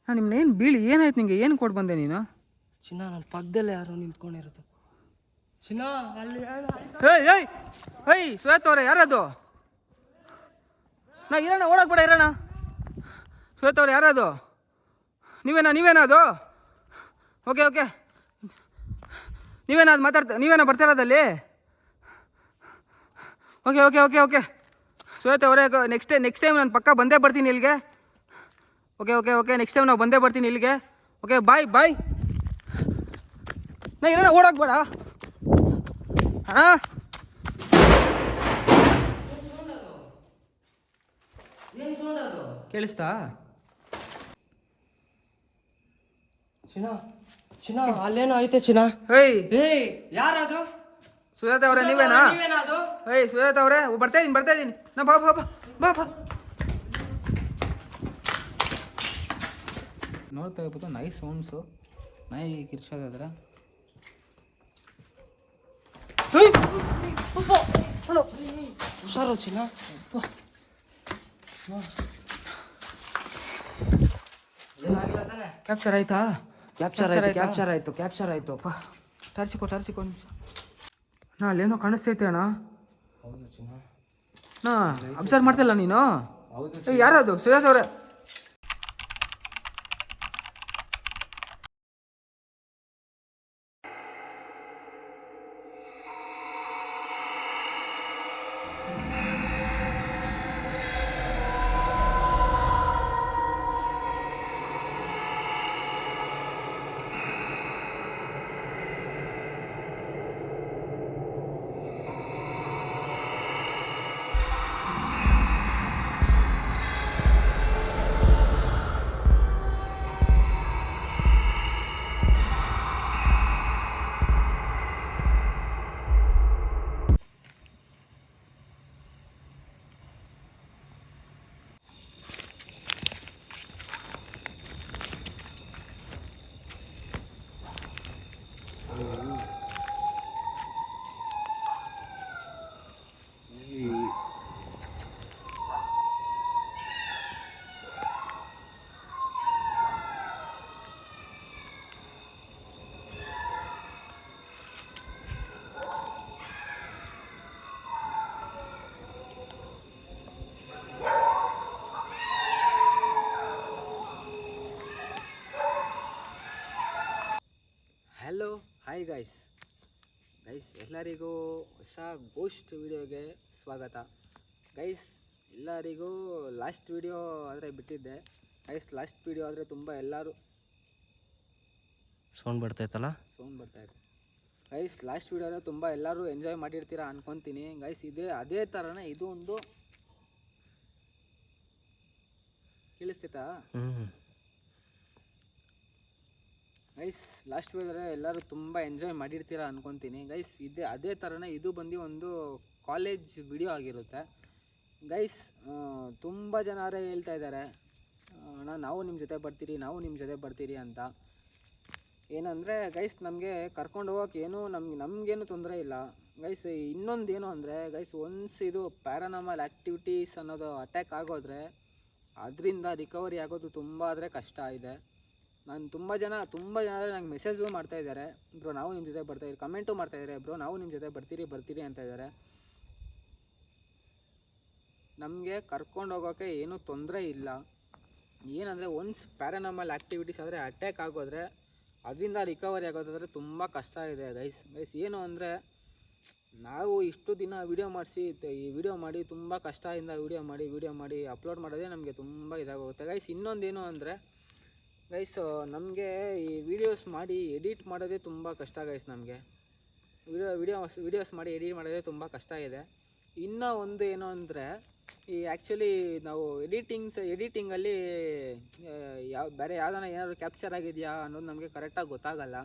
ನಾನು ನಿಮ್ಮನ್ನ ಏನು ಬೀಳಿ ಏನಾಯ್ತು ನಿಂಗೆ? ಏನು ಕೊಟ್ಟು ಬಂದೆ ನೀನು? ಚಿನ್ನ ನನ್ನ ಪಕ್ಕದಲ್ಲೇ ಯಾರೋ ನಿಂತ್ಕೊಂಡಿರೋದು. ಚಿನ್ನ ಅಲ್ಲಿ ಏಯ್ ಏಯ್ ಏಯ್ ಶ್ವೇತ ಅವರೇ, ಯಾರದು? ನಾ ಇರೋಣ, ಓಡೋಕೆ ಬೇಡ, ಇರೋಣ. ಶ್ವೇತ ಅವ್ರೆ, ಯಾರದು? ನೀವೇನಾ ಅದು? ಓಕೆ ಓಕೆ, ನೀವೇನಾ ಅದು ನೀವೇನಾ ಬರ್ತಿರೋದಲ್ಲಿ? ಓಕೆ ಓಕೆ ಓಕೆ ಓಕೆ ಶ್ವೇತ ಅವರೇ, ನೆಕ್ಸ್ಟ್ ಟೈಮ್ ನಾನು ಪಕ್ಕ ಬಂದೇ ಬರ್ತೀನಿ ಇಲ್ಲಿಗೆ. Okay okay okay next time ನಾವು ಬಂದೇ ಬರ್ತೀನಿ ಇಲ್ಲಿಗೆ. ಓಕೆ ಬಾಯ್ ಬಾಯ್. ನಾ ಇರೋಣ, ಓಡೋಕೆ ಬೇಡ ಹಾಂ. ಕೇಳಿಸ್ತಾ? ಚಿನ್ನ ಚಿನ್ನ ಅಲ್ಲೇನೋ ಐತೆ ಚಿನ್ನ. ಏಯ್ ಏಯ್ ಯಾರದು? ಸುಜಾತ ಅವರೇ, ನೀವೇನಾ? ಅದು ಏಯ್ ಸುಜಾತ ಅವರೇ, ಬರ್ತಾ ಇದ್ದೀನಿ. ನಾ ಬಾ ಬಾ ಬಾ ಬಾ ಬಾ. ನೋಡ್ತಾ ಇರ್ಬೋದು, ನಾಯಿ ಸೌಂಡ್ಸು, ನಾಯಿ ಕಿರ್ಚೋದಾದ್ರೆ. ಹುಷಾರು ಚಿನ್ನ. ಏನಾಗಿಲ್ಲ ತಾನೆ? ಕ್ಯಾಪ್ಚರ್ ಆಯ್ತಾ? ಕ್ಯಾಪ್ಚರ್ ಆಯ್ತು. ಟಾರ್ಚಿಕೋ ನಿಮಿಷ. ನಾ ಅಲ್ಲೇನೋ ಕಾಣಿಸ್ತೈತೆ ಅಣ್ಣ. ಹೌದು ಚಿನ್ನ. ನಾ ಅಬ್ಸರ್ವ್ ಮಾಡ್ತಿಲ್ಲ ನೀನು? ಹೌದು. ಯಾರದು? ಸುಜಾತ ಅವರೇ. ಹಲೋ ಹಾಯ್ ಗೈಸ್ ಎಲ್ಲರಿಗೂ ಹೊಸ ಗೋಸ್ಟ್ ವಿಡಿಯೋಗೆ ಸ್ವಾಗತ. ಗೈಸ್ ಎಲ್ಲರಿಗೂ ಲಾಸ್ಟ್ ವಿಡಿಯೋ ಆದರೆ ಬಿಟ್ಟಿದ್ದೆ. ಲಾಸ್ಟ್ ವಿಡಿಯೋ ಆದರೆ ತುಂಬ ಎಲ್ಲರೂ ಸೌಂಡ್ ಬರ್ತಾಯಿತ್ತಲ್ಲ. ಲಾಸ್ಟ್ ವಿಡಿಯೋ ಆದರೆ ತುಂಬ ಎಲ್ಲರೂ ಎಂಜಾಯ್ ಮಾಡಿರ್ತೀರಾ ಅನ್ಕೊತೀನಿ. ಅದೇ ಥರನೇ ಇದು ಒಂದು ಕೇಳಿಸ್ತೈತಾ? ಲಾಸ್ಟ್ ವಿಡಿಯೋದ್ರೆ ಎಲ್ಲರೂ ತುಂಬ ಎಂಜಾಯ್ ಮಾಡಿರ್ತೀರಾ ಅನ್ಕೊತೀನಿ. ಅದೇ ಥರನೇ ಇದು ಬಂದು ಒಂದು ಕಾಲೇಜ್ ವಿಡಿಯೋ ಆಗಿರುತ್ತೆ. ತುಂಬ ಜನರೇ ಹೇಳ್ತಾ ಇದ್ದಾರೆ, ನಾವು ನಿಮ್ಮ ಜೊತೆ ಬರ್ತೀರಿ ಅಂತ. ಏನಂದರೆ ನಮಗೆ ಕರ್ಕೊಂಡು ಹೋಗೋಕೆ ನಮಗೇನು ತೊಂದರೆ ಇಲ್ಲ. ಇನ್ನೊಂದೇನು ಅಂದರೆ ಒನ್ಸ್ ಇದು ಪ್ಯಾರಾನಾರ್ಮಲ್ ಆ್ಯಕ್ಟಿವಿಟೀಸ್ ಅನ್ನೋದು ಅಟ್ಯಾಕ್ ಆಗೋದ್ರೆ ಅದರಿಂದ ರಿಕವರಿ ಆಗೋದು ತುಂಬ ಆದರೆ ಕಷ್ಟ ಇದೆ. ತುಂಬ ಜನ ನಂಗೆ ಮೆಸೇಜು ಮಾಡ್ತಾಯಿದ್ದಾರೆ, ಬ್ರೋ ನಾವು ನಿಮ್ಮ ಜೊತೆ ಬರ್ತಾಯಿದ್ದೀರಿ, ಕಮೆಂಟು ಮಾಡ್ತಾಯಿದ್ದಾರೆ, ಬ್ರೋ ನಾವು ನಿಮ್ಮ ಜೊತೆ ಬರ್ತೀರಿ ಅಂತ ಇದ್ದಾರೆ. ನಮಗೆ ಕರ್ಕೊಂಡು ಹೋಗೋಕ್ಕೆ ಏನೂ ತೊಂದರೆ ಇಲ್ಲ. ಏನಂದರೆ ಒನ್ಸ್ ಪ್ಯಾರಾನಾರ್ಮಲ್ ಆ್ಯಕ್ಟಿವಿಟೀಸ್ ಆದರೆ ಅಟ್ಯಾಕ್ ಆಗೋದ್ರೆ ಅದರಿಂದ ರಿಕವರಿ ಆಗೋದಾದರೆ ತುಂಬ ಕಷ್ಟ ಇದೆ. ಏನು ಅಂದರೆ ನಾವು ಇಷ್ಟು ದಿನ ವಿಡಿಯೋ ಮಾಡಿ ತುಂಬ ಕಷ್ಟದಿಂದ ವಿಡಿಯೋ ಮಾಡಿ ಅಪ್ಲೋಡ್ ಮಾಡೋದೇ ನಮಗೆ ತುಂಬ ಇದಾಗುತ್ತೆ. ಇನ್ನೊಂದೇನು ಅಂದರೆ ನಮಗೆ ಈ ವಿಡಿಯೋಸ್ ಮಾಡಿ ಎಡಿಟ್ ಮಾಡೋದೇ ತುಂಬ ಕಷ್ಟ ನಮಗೆ ವಿಡಿಯೋಸ್ ಮಾಡಿ ಎಡಿಟ್ ಮಾಡೋದೇ ತುಂಬ ಕಷ್ಟ ಇದೆ. ಇನ್ನೂ ಒಂದು ಏನು ಅಂದರೆ ಆ್ಯಕ್ಚುಲಿ ನಾವು ಎಡಿಟಿಂಗಲ್ಲಿ ಬೇರೆ ಏನಾದರೂ ಕ್ಯಾಪ್ಚರ್ ಆಗಿದೆಯಾ ಅನ್ನೋದು ನಮಗೆ ಕರೆಕ್ಟಾಗಿ ಗೊತ್ತಾಗಲ್ಲ.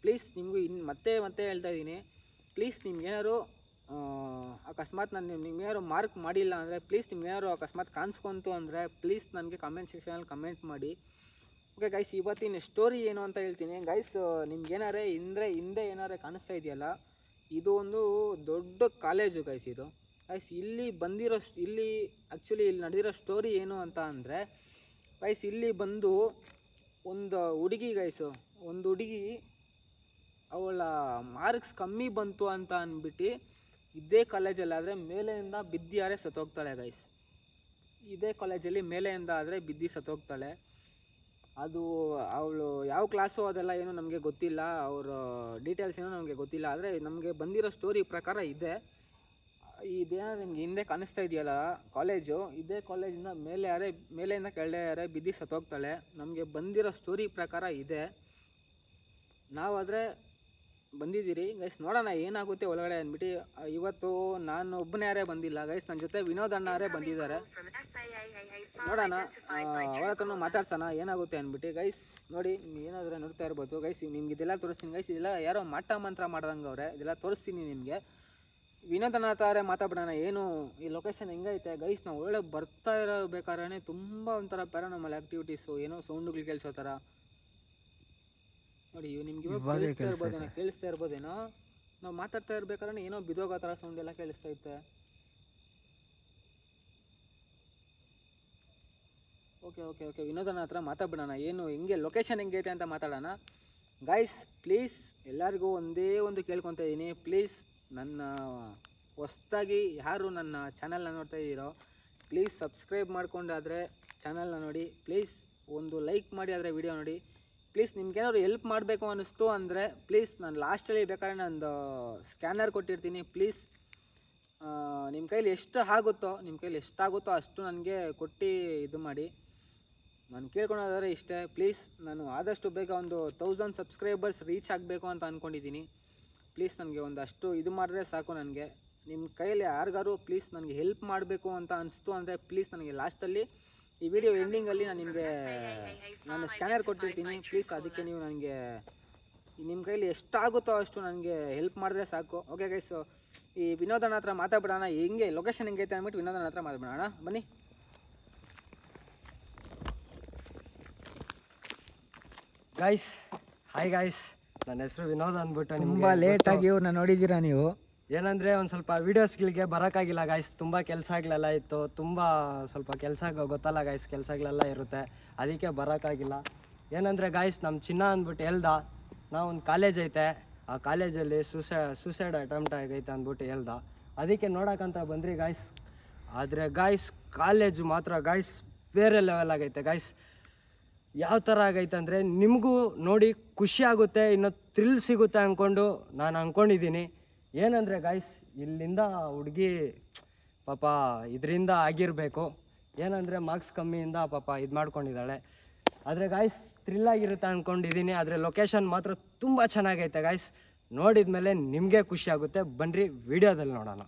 ಪ್ಲೀಸ್ ನಿಮಗೂ ಮತ್ತೆ ಹೇಳ್ತಾ ಇದ್ದೀನಿ, ಪ್ಲೀಸ್ ನಿಮ್ಗೇನಾದ್ರು ಅಕಸ್ಮಾತ್ ನಾನು ನಿಮ್ಗೇನಾದ್ರು ಮಾರ್ಕ್ ಮಾಡಿಲ್ಲ ಅಂದರೆ ನಿಮ್ಗೇನಾದ್ರು ಅಕಸ್ಮಾತ್ ಕಾಣಿಸ್ಕೊಂತು ಅಂದರೆ ಪ್ಲೀಸ್ ನನಗೆ ಕಮೆಂಟ್ ಸೆಕ್ಷನಲ್ಲಿ ಕಮೆಂಟ್ ಮಾಡಿ. ಓಕೆ ಇವತ್ತಿನ ಸ್ಟೋರಿ ಏನು ಅಂತ ಹೇಳ್ತೀನಿ. ನಿಮ್ಗೇನಾರೆ ಹಿಂದೆ ಏನಾರೆ ಕಾಣಿಸ್ತಾ ಇದೆಯಲ್ಲ, ಇದು ಒಂದು ದೊಡ್ಡ ಕಾಲೇಜು ಇದು. ಇಲ್ಲಿ ಆ್ಯಕ್ಚುಲಿ ಇಲ್ಲಿ ನಡೆದಿರೋ ಸ್ಟೋರಿ ಏನು ಅಂತ ಅಂದರೆ ಇಲ್ಲಿ ಬಂದು ಒಂದು ಹುಡುಗಿ ಗೈಸು, ಒಂದು ಹುಡುಗಿ ಅವಳ ಮಾರ್ಕ್ಸ್ ಕಮ್ಮಿ ಬಂತು ಅಂತ ಅಂದ್ಬಿಟ್ಟು ಇದೇ ಕಾಲೇಜಲ್ಲಾದರೆ ಮೇಲೆಯಿಂದ ಬಿದ್ದಿಯಾರೆ ಸತ್ತೋಗ್ತಾಳೆ ಗೈಸ್. ಇದೇ ಕಾಲೇಜಲ್ಲಿ ಮೇಲೆಯಿಂದ ಆದರೆ ಬಿದ್ದು ಸತ್ತೋಗ್ತಾಳೆ. ಅದು ಅವಳು ಯಾವ ಕ್ಲಾಸು ಅದೆಲ್ಲ ಏನೂ ನಮಗೆ ಗೊತ್ತಿಲ್ಲ, ಅವರ ಡೀಟೇಲ್ಸ್ ಏನೂ ನಮಗೆ ಗೊತ್ತಿಲ್ಲ. ಆದರೆ ನಮಗೆ ಬಂದಿರೋ ಸ್ಟೋರಿ ಪ್ರಕಾರ ಇದೆ. ಇದೇನೋ ನಿಮ್ಗೆ ಹಿಂದೆ ಕಾಣಿಸ್ತಾ ಇದೆಯಲ್ಲ ಕಾಲೇಜು, ಇದೇ ಕಾಲೇಜಿಂದ ಮೇಲೆಯಿಂದ ಕೆಳಗೆ ಬಿದ್ದು ಸತ್ತೋಗ್ತಾಳೆ. ನಮಗೆ ಬಂದಿರೋ ಸ್ಟೋರಿ ಪ್ರಕಾರ ಇದೆ. ನಾವಾದರೆ ಬಂದಿದ್ದೀರಿ ಗೈಸ್, ನೋಡೋಣ ಏನಾಗುತ್ತೆ ಒಳಗಡೆ ಅಂದ್ಬಿಟ್ಟು. ಇವತ್ತು ನಾನು ಒಬ್ಬನೇ ಬಂದಿಲ್ಲ ಗೈಸ್, ನನ್ನ ಜೊತೆ ವಿನೋದ್ ಅಣ್ಣಾರೇ ಬಂದಿದ್ದಾರೆ. ನೋಡೋಣ ಅವ್ರ ಹತ್ರನೂ ಮಾತಾಡ್ಸೋಣ ಏನಾಗುತ್ತೆ ಅಂದ್ಬಿಟ್ಟು ಗೈಸ್. ನೋಡಿ ಏನಾದರೂ ನೋಡ್ತಾ ಇರ್ಬೋದು ಗೈಸ್, ನಿಮ್ಗೆ ಇದೆಲ್ಲ ತೋರಿಸ್ತೀನಿ ಗೈಸ್. ಇದೆಲ್ಲ ಯಾರೋ ಮಾಟ ಮಂತ್ರ ಮಾಡ್ದಂಗೆ ಅವ್ರೆ, ಇದೆಲ್ಲ ತೋರಿಸ್ತೀನಿ ನಿಮಗೆ. ವಿನೋದ್ ಅಣ್ಣ ಹತ್ರ ಮಾತಾಡ್ಬಿಡೋಣ, ಏನು ಈ ಲೊಕೇಶನ್ ಹೆಂಗೈತೆ ಗೈಸ್. ನಾವು ಒಳ್ಳೆ ಬರ್ತಾ ಇರಬೇಕಾದ್ರೆ ತುಂಬ ಒಂಥರ ಪ್ಯಾರಾನಾರ್ಮಲ್ ಆ್ಯಕ್ಟಿವಿಟೀಸು, ಏನೋ ಸೌಂಡುಗಳು ಕೇಳಿಸೋ ಥರ ನೋಡಿ. ನಿಮ್ಗೆ ಇವಾಗ ಕೇಳಿಸ್ತಾ ಇರ್ಬೋದೇನೋ, ನಾವು ಮಾತಾಡ್ತಾ ಇರ್ಬೇಕಾದ್ರೆ ಏನೋ ಬಿದೋಗೋ ಥರ ಸೌಂಡ್ ಎಲ್ಲ ಕೇಳಿಸ್ತಾ ಇತ್ತೆ. ಓಕೆ ವಿನೋದನ ಹತ್ರ ಮಾತಾಡ್ಬಿಡೋಣ, ಏನು ಹೆಂಗೆ ಲೊಕೇಶನ್ ಹೆಂಗೈತೆ ಅಂತ ಮಾತಾಡೋಣ ಗೈಸ್. ಪ್ಲೀಸ್ ಎಲ್ಲರಿಗೂ ಒಂದೇ ಒಂದು ಕೇಳ್ಕೊತಾ ಇದ್ದೀನಿ, ಪ್ಲೀಸ್ ನನ್ನ ಹೊಸ್ದಾಗಿ ಯಾರು ನನ್ನ ಚಾನಲ್ನ ನೋಡ್ತಾ ಇದ್ದೀರೋ ಪ್ಲೀಸ್ ಸಬ್ಸ್ಕ್ರೈಬ್ ಮಾಡ್ಕೊಂಡಾದರೆ ಚಾನಲ್ನ ನೋಡಿ. ಪ್ಲೀಸ್ ಒಂದು ಲೈಕ್ ಮಾಡಿ ಆದರೆ ವಿಡಿಯೋ ನೋಡಿ. ಪ್ಲೀಸ್ ನಿಮ್ಗೇನಾದ್ರು ಹೆಲ್ಪ್ ಮಾಡಬೇಕು ಅನ್ನಿಸ್ತು ಅಂದರೆ ಪ್ಲೀಸ್ ನಾನು ಲಾಸ್ಟಲ್ಲಿ ಬೇಕಾದ್ರೆ ನಂದು ಸ್ಕ್ಯಾನರ್ ಕೊಟ್ಟಿರ್ತೀನಿ. ಪ್ಲೀಸ್ ನಿಮ್ಮ ಕೈಲಿ ಎಷ್ಟಾಗುತ್ತೋ ಅಷ್ಟು ನನಗೆ ಕೊಟ್ಟು ಇದು ಮಾಡಿ. ನಾನು ಕೇಳ್ಕೊಳೋದಾದ್ರೆ ಇಷ್ಟೇ, ಪ್ಲೀಸ್ ನಾನು ಆದಷ್ಟು ಬೇಗ ಒಂದು 1000 ಸಬ್ಸ್ಕ್ರೈಬರ್ಸ್ ರೀಚ್ ಆಗಬೇಕು ಅಂತ ಅಂದ್ಕೊಂಡಿದ್ದೀನಿ. ಪ್ಲೀಸ್ ನನಗೆ ಒಂದಷ್ಟು ಇದು ಮಾಡಿದ್ರೆ ಸಾಕು. ನನಗೆ ನಿಮ್ಮ ಕೈಯಲ್ಲಿ ಯಾರಿಗಾರು ಪ್ಲೀಸ್ ನನಗೆ ಹೆಲ್ಪ್ ಮಾಡಬೇಕು ಅಂತ ಅನಿಸ್ತು ಅಂದರೆ ಪ್ಲೀಸ್ ನನಗೆ ಲಾಸ್ಟಲ್ಲಿ ಈ ವಿಡಿಯೋ ಎಂಡಿಂಗಲ್ಲಿ ನಾನು ಸ್ಕ್ಯಾನರ್ ಕೊಟ್ಟಿರ್ತೀನಿ. ಪ್ಲೀಸ್ ಅದಕ್ಕೆ ನೀವು ನನಗೆ ನಿಮ್ಮ ಕೈಲಿ ಎಷ್ಟಾಗುತ್ತೋ ಅಷ್ಟು ನನಗೆ ಹೆಲ್ಪ್ ಮಾಡಿದ್ರೆ ಸಾಕು. ಓಕೆ ಗೈಸ್, ಈ ವಿನೋದನ ಹತ್ರ ಮಾತಾಡ್ಬಿಡೋಣ, ಹೆಂಗೆ ಲೊಕೇಶನ್ ಹೆಂಗೈತೆ ಅಂದ್ಬಿಟ್ಟು ವಿನೋದನ ಹತ್ರ ಮಾತಾಡ್ಬಿಡೋಣ ಬನ್ನಿ. ಗಾಯ್ಸ್, ಹಾಯ್ ಗಾಯ್ಸ್, ನನ್ನ ಹೆಸರು ವಿನೋದ್ ಅಂದ್ಬಿಟ್ಟು. ತುಂಬ ಲೇಟಾಗಿ ಇವ್ರನ್ನ ನೋಡಿದ್ದೀರಾ ನೀವು. ಏನಂದರೆ ಒಂದು ಸ್ವಲ್ಪ ವೀಡಿಯೋಸ್ಗಳಿಗೆ ಬರೋಕ್ಕಾಗಿಲ್ಲ ಗಾಯ್ಸ್, ತುಂಬ ಕೆಲಸಗಳೆಲ್ಲ ಇತ್ತು, ತುಂಬ ಸ್ವಲ್ಪ ಕೆಲಸ ಗೊತ್ತಲ್ಲ ಗಾಯ್ಸ್, ಕೆಲಸಗಳೆಲ್ಲ ಇರುತ್ತೆ, ಅದಕ್ಕೆ ಬರೋಕ್ಕಾಗಿಲ್ಲ. ಏನಂದರೆ ಗಾಯ್ಸ್, ನಮ್ಮ ಚಿನ್ನ ಅಂದ್ಬಿಟ್ಟು ಹೇಳ್ದ, ನಾವೊಂದು ಕಾಲೇಜ್ ಐತೆ, ಆ ಕಾಲೇಜಲ್ಲಿ ಸೂಸೈಡ್ ಅಟೆಂಪ್ಟ್ ಆಗೈತೆ ಅಂದ್ಬಿಟ್ಟು ಹೇಳ್ದ, ಅದಕ್ಕೆ ನೋಡೋಕ್ಕಂತ ಬಂದ್ರಿ ಗಾಯ್ಸ್. ಆದರೆ ಗಾಯ್ಸ್ ಕಾಲೇಜು ಮಾತ್ರ ಗಾಯ್ಸ್ ಬೇರೆ ಲೆವೆಲ್ ಆಗೈತೆ ಗಾಯ್ಸ್. ಯಾವ ಥರ ಆಗೈತೆ ಅಂದರೆ ನಿಮಗೂ ನೋಡಿ ಖುಷಿ ಆಗುತ್ತೆ, ಇನ್ನೂ ಥ್ರಿಲ್ ಸಿಗುತ್ತೆ ಅಂದ್ಕೊಂಡು ನಾನು ಅಂದ್ಕೊಂಡಿದ್ದೀನಿ. ಏನಂದರೆ ಗಾಯ್ಸ್, ಇಲ್ಲಿಂದ ಹುಡುಗಿ ಪಾಪ ಇದರಿಂದ ಆಗಿರಬೇಕು, ಏನಂದರೆ ಮಾರ್ಕ್ಸ್ ಕಮ್ಮಿಯಿಂದ ಪಾಪ ಇದು ಮಾಡ್ಕೊಂಡಿದ್ದಾಳೆ. ಆದರೆ ಗಾಯ್ಸ್ ಥ್ರಿಲ್ ಆಗಿರುತ್ತೆ ಅಂದ್ಕೊಂಡಿದ್ದೀನಿ. ಆದರೆ ಲೊಕೇಶನ್ ಮಾತ್ರ ತುಂಬ ಚೆನ್ನಾಗೈತೆ ಗಾಯ್ಸ್, ನೋಡಿದ ಮೇಲೆ ನಿಮಗೆ ಖುಷಿ ಆಗುತ್ತೆ. ಬನ್ನಿರಿ ವಿಡಿಯೋದಲ್ಲಿ ನೋಡೋಣ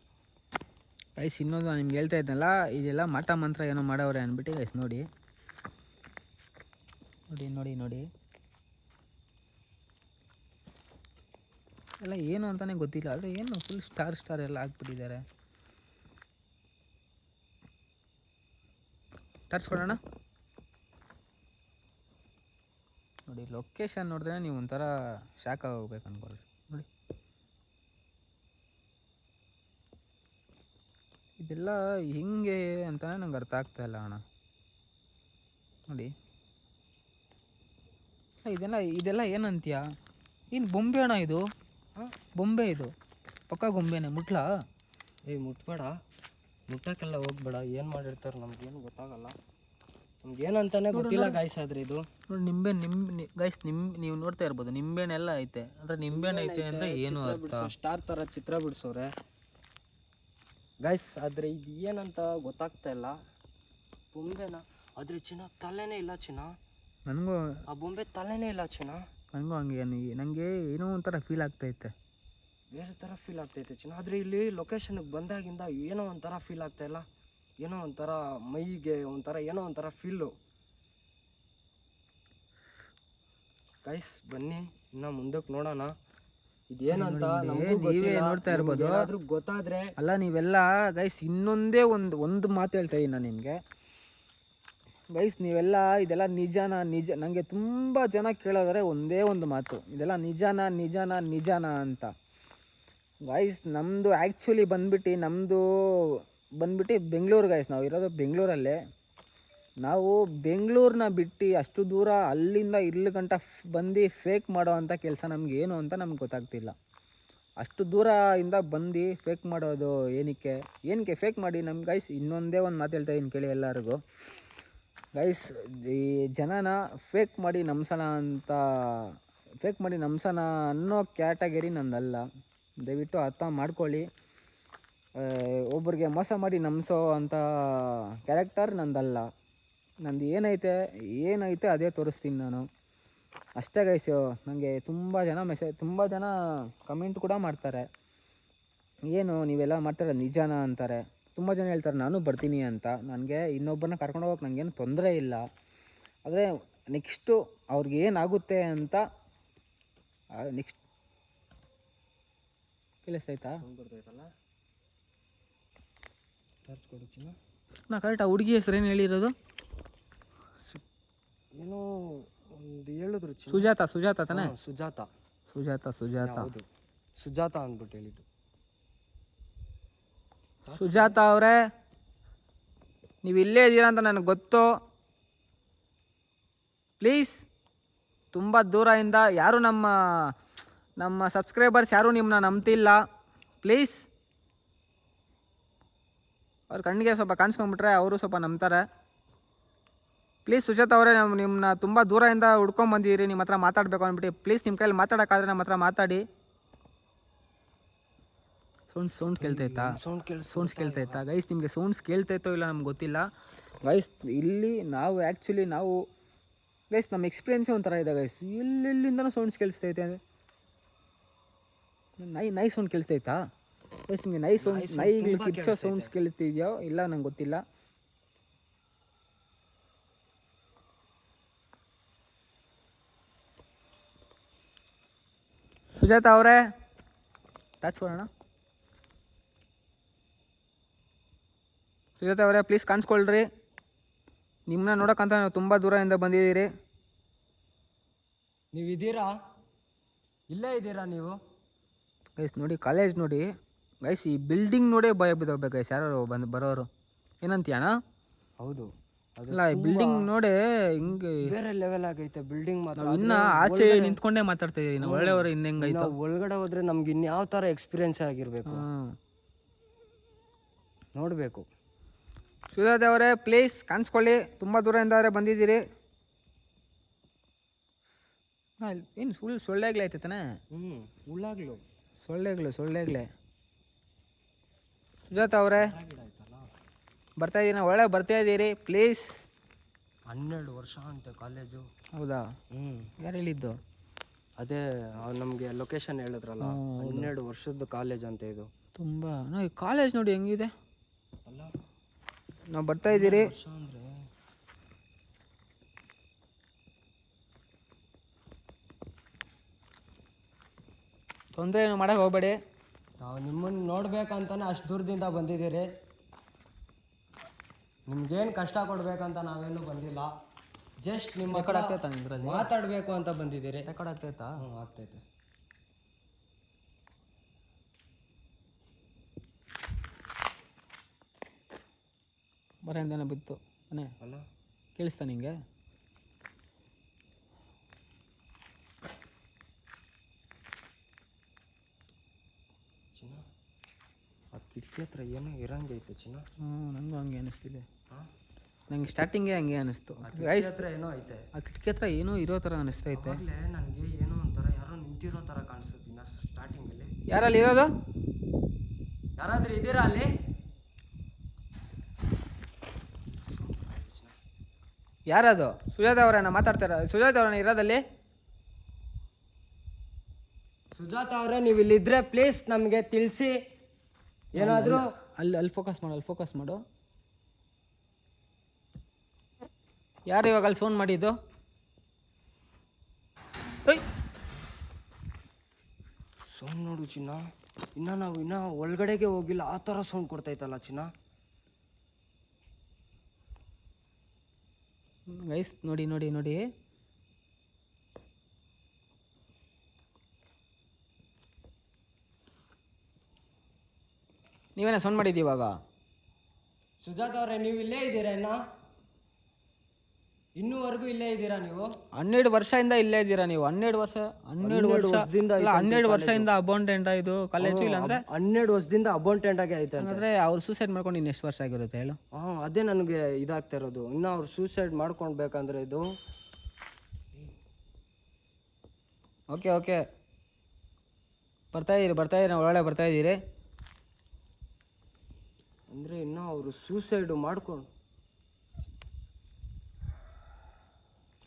ಗೈಸ್. ಇನ್ನೊಂದು ನಾನು ನಿಮ್ಗೆ ಹೇಳ್ತಾ ಇದ್ನಲ್ಲ, ಇದೆಲ್ಲ ಮಾಟ ಮಂತ್ರ ಏನೋ ಮಾಡವ್ರೆ ಅಂದ್ಬಿಟ್ಟು ಗೈಸ್. ನೋಡಿ ಎಲ್ಲ ಏನು ಅಂತಲೇ ಗೊತ್ತಿಲ್ಲ, ಆದರೆ ಏನು ಫುಲ್ ಸ್ಟಾರ್ ಎಲ್ಲ ಹಾಕ್ಬಿಟ್ಟಿದ್ದಾರೆ. ತರ್ಸ್ಕೊಡೋಣ ನೋಡಿ. ಲೊಕೇಶನ್ ನೋಡಿದ್ರೆ ನೀವು ಒಂಥರ ಶಾಕ್ ಆಗೋಗ್ಬೇಕು ಅನ್ಕೊಳ್ಳಿ. ನೋಡಿ ಇದೆಲ್ಲ ಹೆಂಗೆ ಅಂತಲೇ ನಂಗೆ ಅರ್ಥ ಆಗ್ತಾಯಿಲ್ಲ ಅಣ್ಣ. ನೋಡಿ ಇದೆಲ್ಲ ಏನಂತೀಯ? ಏನು ಬೊಂಬೆ ಅಣ್ಣ ಇದು? ಬೊಂಬೆ ಇದು ಪಕ್ಕ ಗೊಂಬೆನೆ. ಮುಟ್ಲಾ? ಮುಟ್ಬೇಡ, ಮುಟ್ಟಕ್ಕೆಲ್ಲ ಹೋಗ್ಬೇಡ. ಏನು ಮಾಡಿರ್ತಾರೆ ನಮ್ಗೇನು ಗೊತ್ತಾಗಲ್ಲ, ನಮ್ಗೇನಂತಾನೆ ಗೊತ್ತಿಲ್ಲ ಗಾಯ್ಸ್. ಆದರೆ ಇದು ನೋಡಿ ಗೈಸ್, ನೀವು ನೋಡ್ತಾ ಇರ್ಬೋದು ನಿಂಬೆಹಣ್ಣೆಲ್ಲ ಐತೆ. ಅಂದರೆ ನಿಂಬೆಹಣ್ಣು ಐತೆ ಅಂದರೆ ಏನು ಅರ್ಥ? ಸ್ಟಾರ್ ಥರ ಚಿತ್ರ ಬಿಡಿಸೋರೆ ಗೈಸ್. ಆದರೆ ಇದು ಏನಂತ ಗೊತ್ತಾಗ್ತಾ ಇಲ್ಲ. ಬೊಂಬೆನ, ಆದರೆ ಚಿನ್ನ ತಲೆನೇ ಇಲ್ಲ ಚಿನ್ನ. ನನಗೂ ಆ ಬೊಂಬೆ ತಲೆನೇ ಇಲ್ಲ ಚಿನ್ನ. ನನಗೂ ಹಂಗೆ ನನಗೆ ಏನೋ ಒಂಥರ ಫೀಲ್ ಆಗ್ತೈತೆ, ಬೇರೆ ಥರ ಫೀಲ್ ಆಗ್ತೈತೆ ಚಿನ್ನ. ಆದರೆ ಇಲ್ಲಿ ಲೊಕೇಶನ್ಗೆ ಬಂದಾಗಿಂದ ಏನೋ ಒಂಥರ ಫೀಲ್ ಆಗ್ತಾಯಿಲ್ಲ, ಏನೋ ಒಂಥರ ಮೈಗೆ ಏನೋ ಒಂಥರ ಫೀಲು ಗೈಸ್. ಬನ್ನಿ ಇನ್ನು ಮುಂದಕ್ಕೆ ನೋಡೋಣ ಇದೇನಂತ. ನೀವೇ ನೋಡ್ತಾ ಇರ್ಬೋದು, ಗೊತ್ತಾದರೆ ಅಲ್ಲ ನೀವೆಲ್ಲ ಗೈಸ್. ಇನ್ನೊಂದೇ ಒಂದು ಮಾತು ಹೇಳ್ತಾ ಇದ್ದೀನಿ ನಾನು ನಿಮಗೆ ಗೈಸ್. ನೀವೆಲ್ಲ ಇದೆಲ್ಲ ನಿಜಾನ ನನಗೆ ತುಂಬ ಜನ ಕೇಳೋದ್ರೆ ಒಂದೇ ಒಂದು ಮಾತು, ಇದೆಲ್ಲ ನಿಜಾನ ಅಂತ ಗೈಸ್. ನಮ್ಮದು ಆ್ಯಕ್ಚುಲಿ ಬಂದ್ಬಿಟ್ಟು ಬೆಂಗಳೂರು ಗೈಸ್. ನಾವು ಇರೋದು ಬೆಂಗಳೂರಲ್ಲೇ. ನಾವು ಬೆಂಗಳೂರನ್ನ ಬಿಟ್ಟು ಅಷ್ಟು ದೂರ ಅಲ್ಲಿಂದ ಇಲ್ಲಿ ಗಂಟ ಬಂದು ಫೇಕ್ ಮಾಡೋ ಅಂಥ ಕೆಲಸ ನಮ್ಗೆ ಏನು ಅಂತ ನಮ್ಗೆ ಗೊತ್ತಾಗ್ತಿಲ್ಲ. ಅಷ್ಟು ದೂರ ಇಂದ ಬಂದು ಫೇಕ್ ಮಾಡೋದು ಏನಕ್ಕೆ ಫೇಕ್ ಮಾಡಿ ನಮ್ಮ ಗೈಸ್. ಇನ್ನೊಂದೇ ಒಂದು ಮಾತು ಹೇಳ್ತಾ ಇದ್ದೀನಿ ಕೇಳಿ ಎಲ್ಲರಿಗೂ ಗೈಸ್. ಈ ಜನನ ಫೇಕ್ ಮಾಡಿ ನಂಬ್ಸೋಣ ಅನ್ನೋ ಕ್ಯಾಟಗರಿ ನಂದಲ್ಲ, ದಯವಿಟ್ಟು ಅರ್ಥ ಮಾಡ್ಕೊಳ್ಳಿ. ಒಬ್ರಿಗೆ ಮೋಸ ಮಾಡಿ ನಂಬಿಸೋ ಅಂಥ ಕ್ಯಾರೆಕ್ಟರ್ ನಂದಲ್ಲ. ನಂದು ಏನೈತೆ ಅದೇ ತೋರಿಸ್ತೀನಿ ನಾನು ಅಷ್ಟೇ ಗೈಸು. ನನಗೆ ತುಂಬ ಜನ ಕಮೆಂಟ್ ಕೂಡ ಮಾಡ್ತಾರೆ, ಏನು ನೀವೆಲ್ಲ ಮಾಡ್ತಾರೆ ನಿಜಾನ ಅಂತಾರೆ. ತುಂಬ ಜನ ಹೇಳ್ತಾರೆ ನಾನು ಬರ್ತೀನಿ ಅಂತ. ನನಗೆ ಇನ್ನೊಬ್ಬರನ್ನ ಕರ್ಕೊಂಡು ಹೋಗೋಕೆ ನನಗೇನು ತೊಂದರೆ ಇಲ್ಲ. ಆದರೆ ನೆಕ್ಸ್ಟು ಅವ್ರಿಗೆ ಏನಾಗುತ್ತೆ ಅಂತ ನೆಕ್ಸ್ಟ್ ಕೇಳಿಸ್ತೈತಾ ನಾ ಕರೆಕ್ಟ್ ಆ ಹುಡುಗಿ ಹೆಸರು ಏನು ಹೇಳಿರೋದು? ಏನೋ ಒಂದು ಹೇಳಿದ್ರು ಸುಜಾತ ತಾನೇ? ಸುಜಾತ ಹೌದು, ಸುಜಾತ ಅಂದ್ಬಿಟ್ಟು ಹೇಳಿದ್ದು. ಸುಜಾತ ಅವರೇ, ನೀವು ಇಲ್ಲೇ ಇದ್ದೀರಾ ಅಂತ ನನಗೆ ಗೊತ್ತು. ಪ್ಲೀಸ್ ತುಂಬ ದೂರದಿಂದ ಯಾರು ನಮ್ಮ ಸಬ್ಸ್ಕ್ರೈಬರ್ಸ್ ಯಾರೂ ನಿಮ್ಮನ್ನ ನಂಬ್ತಿಲ್ಲ. ಪ್ಲೀಸ್ ಅವ್ರ ಕಣ್ಣಿಗೆ ಸ್ವಲ್ಪ ಕಾಣಿಸ್ಕೊಂಡ್ಬಿಟ್ರೆ ಅವರು ಸ್ವಲ್ಪ ನಂಬ್ತಾರೆ. ಪ್ಲೀಸ್ ಸುಜಾತ ಅವರೇ, ನಿಮ್ಮನ್ನ ತುಂಬ ದೂರದಿಂದ ಹುಡ್ಕೊಂಬಂದಿದ್ದೀರಿ, ನಿಮ್ಮ ಹತ್ರ ಮಾತಾಡಬೇಕು ಅಂದ್ಬಿಟ್ಟು. ಪ್ಲೀಸ್ ನಿಮ್ಮ ಕೈಯಲ್ಲಿ ಮಾತಾಡೋಕ್ಕಾದ್ರೆ ನಮ್ಮ ಹತ್ರ ಮಾತಾಡಿ. ಸೌಂಡ್ಸ್ ಕೇಳ್ತೈತಾ ಗೈಸ್? ನಿಮಗೆ ಸೌಂಡ್ಸ್ ಕೇಳ್ತೈತೋ ಇಲ್ಲ ನಮ್ಗೆ ಗೊತ್ತಿಲ್ಲ ಗೈಸ್. ಇಲ್ಲಿ ನಾವು ಗೈಸ್ ನಮ್ಮ ಎಕ್ಸ್ಪೀರಿಯನ್ಸೇ ಒಂಥರ ಇದೆ ಗೈಸ್. ಎಲ್ಲೆಲ್ಲಿಂದನೂ ಸೌಂಡ್ಸ್ ಕೇಳಿಸ್ತೈತೆ. ನೈ ಸೌಂಡ್ ಕೇಳಿಸ್ತೈತಾ ಗೈಸ್? ನಿಮಗೆ ನೈಗಳು ಕಿಚ್ಚೋ ಸೌಂಡ್ಸ್ ಕೇಳ್ತಿದ್ಯೋ ಇಲ್ಲ ನಂಗೆ ಗೊತ್ತಿಲ್ಲ. ಸುಜಾತ ಅವರೇ ಟಚ್ ಮಾಡೋಣ. ಸುಜಾತ ಅವರೇ ಪ್ಲೀಸ್ ಕಾಣಿಸ್ಕೊಳ್ರಿ. ನಿಮ್ಮನ್ನ ನೋಡೋಕ್ಕಂತ ನಾವು ತುಂಬ ದೂರದಿಂದ ಬಂದಿದ್ದೀರಿ. ನೀವು ಇದ್ದೀರಾ? ಇಲ್ಲೇ ಇದ್ದೀರಾ ನೀವು? ಗೈಸ್ ನೋಡಿ, ಕಾಲೇಜ್ ನೋಡಿ ಗೈಸ್. ಈ ಬಿಲ್ಡಿಂಗ್ ನೋಡೇ ಭಯ ಬಿದ್ದೋಗ್ಬೇಕು ಗೈಸ್ ಯಾರು ಬರೋರು. ಏನಂತೀಯಣ್ಣ? ಹೌದು, ಅಲ್ಲ ಈ ಬಿಲ್ಡಿಂಗ್ ನೋಡೇ ಹಿಂಗೆ ಬೇರೆ ಲೆವೆಲ್ ಆಗೈತೆ ಬಿಲ್ಡಿಂಗ್ ಮಾತ್ರ. ಇನ್ನ ಆಚೆ ನಿಂತ್ಕೊಂಡೇ ಮಾತಾಡ್ತಾ ಇದೀವಿ ನಾವು. ಒಳ್ಳೆಯವರು ಇನ್ನೆಂಗೈತೆ ಒಳಗಡೆ ಹೋದ್ರೆ ನಮ್ಗೆ ಇನ್ಯಾವ ಥರ ಎಕ್ಸ್ಪೀರಿಯನ್ಸ್ ಆಗಿರ್ಬೇಕು ನೋಡಬೇಕು. ಸುಜಾತ ಅವರೇ ಪ್ಲೀಸ್ ಕಾಣಿಸ್ಕೊಳ್ಳಿ, ತುಂಬ ದೂರದಿಂದ ಬಂದಿದ್ದೀರಿ. ಏನು ಸೊಳ್ಳೆಗ್ಲೆ ಆಯ್ತಾನೆ? ಹುಳಾಗ್ಲು ಸೊಳ್ಳೆಗ್ಲೆ. ಸುಜಾತ ಅವರೇ ಬರ್ತಾ ಇದ್ದೀನ, ಒಳಗೆ ಬರ್ತಾ ಇದ್ದೀರಿ ಪ್ಲೀಸ್. 12 ವರ್ಷ ಅಂತೆ ಕಾಲೇಜು. ಹೌದಾ? ಯಾರು ಹೇಳಿದ್ದು? ಅದೇ ನಮಗೆ ಲೊಕೇಶನ್ ಹೇಳಿದ್ರಲ್ಲ, 12 ವರ್ಷದ ಕಾಲೇಜ್ ಅಂತ ಇದು. ತುಂಬ ನೋಡಿ ಕಾಲೇಜ್ ನೋಡಿ ಹೆಂಗಿದೆ. ನಾವು ಬರ್ತಾ ಇದ್ದೀರಿ. ತೊಂದರೆ ಏನು ಮಾಡಕ್ಕೆ ಹೋಗಬೇಡಿ. ನಾವು ನಿಮ್ಮನ್ನು ನೋಡ್ಬೇಕಂತಾನೆ ಅಷ್ಟು ದೂರದಿಂದ ಬಂದಿದ್ದೀರಿ. ನಿಮ್ಗೇನು ಕಷ್ಟ ಕೊಡ್ಬೇಕಂತ ನಾವೇನು ಬಂದಿಲ್ಲ. ಜಸ್ಟ್ ನಿಮ್ಮ ಕಡೆ ಮಾತಾಡಬೇಕು ಅಂತ ಬಂದಿದ್ದೀರಿ. ರೆಕಾರ್ಡ್ ಆಗ್ತೈತಾ? ಆಗ್ತೈತೆ. ಬರೋಂದೇನೋ ಬಿತ್ತು ಮನೆ ಅಲ್ಲ, ಕೇಳಿಸ್ತಾ ನಿಂಗೆ? ಚಿನ್ನ ಆ ಕಿಟಕಿ ಹತ್ರ ಏನೋ ಇರಂಗೈತೆ ಚಿನ್ನ. ನನಗೂ ಹಂಗೆ ಅನ್ನಿಸ್ತಿದೆ. ನಂಗೆ ಸ್ಟಾರ್ಟಿಂಗೇ ಹಂಗೆ ಅನ್ನಿಸ್ತು. ಹತ್ರ ಏನೋ ಐತೆ, ಆ ಕಿಟಕಿ ಹತ್ರ ಏನೋ ಇರೋ ಥರ ಅನ್ನಿಸ್ತೈತೆ. ನನಗೆ ಏನೋ ಒಂಥರ ಯಾರೋ ನಿಂತಿರೋ ಥರ ಕಾಣಿಸುತ್ತೆ ಇನ್ನು ಸ್ಟಾರ್ಟಿಂಗಲ್ಲಿ. ಯಾರಲ್ಲಿ ಇರೋದು? ಯಾರಾದರೂ ಇದ್ದೀರಾ ಅಲ್ಲಿ? ಯಾರದು? ಸುಜಾತ ಅವರನ್ನ ಮಾತಾಡ್ತಾರ? ಸುಜಾತ ಅವರನ್ನ ಇರೋದಲ್ಲಿ? ಸುಜಾತ ಅವರೇ, ನೀವು ಇಲ್ಲಿದ್ರೆ ಪ್ಲೀಸ್ ನಮಗೆ ತಿಳಿಸಿ. ಏನಾದರೂ ಅಲ್ಲಿ ಫೋಕಸ್ ಮಾಡು. ಯಾರು ಇವಾಗ ಅಲ್ಲಿ ಫೋನ್ ಮಾಡಿದ್ದು? ಸೌಂಡ್ ನೋಡು ಚಿನ್ನ. ನಾವು ಒಳಗಡೆಗೆ ಹೋಗಿಲ್ಲ, ಆ ಥರ ಸೌಂಡ್ ಕೊಡ್ತೈತಲ್ಲ ಚಿನ್ನ. ಗೈಸ್ ನೋಡಿ. ನೀವೇನ ಸೌಂಡ್ ಮಾಡಿದ್ದು ಇವಾಗ? ಸುಜಾತ ಅವರೇ, ನೀವು ಇಲ್ಲೇ ಇದ್ದೀರಾ? ಇನ್ನೂವರೆಗೂ ಇಲ್ಲೇ ಇದ್ದೀರಾ ನೀವು? 12 ವರ್ಷದಿಂದ ಇಲ್ಲೇ ಇದ್ದೀರಾ ನೀವು? 12 ವರ್ಷ 12 ವರ್ಷದಿಂದ ಅಲ್ಲ 12 ವರ್ಷದಿಂದ ಅಬೌಂಟೆಂಟ್ ಇದು ಕಾಲೇಜು, ಇಲ್ಲಾಂದ್ರೆ 12 ವರ್ಷದಿಂದ ಅಬೌಂಟೆಂಟ್ ಆಗಿ ಐತೆ. ಅಂದರೆ ಅವ್ರು ಸೂಸೈಡ್ ಮಾಡ್ಕೊಂಡು ಇನ್ನು ಎಷ್ಟು ವರ್ಷ ಆಗಿರುತ್ತೆ ಹೇಳು? ಅದೇ ನನಗೆ ಇದಾಗ್ತಾ ಇರೋದು. ಇನ್ನು ಅವ್ರು ಸೂಸೈಡ್ ಮಾಡ್ಕೊಳ್ಬೇಕಂದ್ರೆ ಇದು ಓಕೆ ಓಕೆ ಬರ್ತಾಯಿದ್ದೀರಿ ಒಳಗಡೆ ಬರ್ತಾಯಿದ್ದೀರಿ. ಅಂದರೆ ಇನ್ನೂ ಅವರು ಸೂಸೈಡ್ ಮಾಡ್ಕೊಂಡು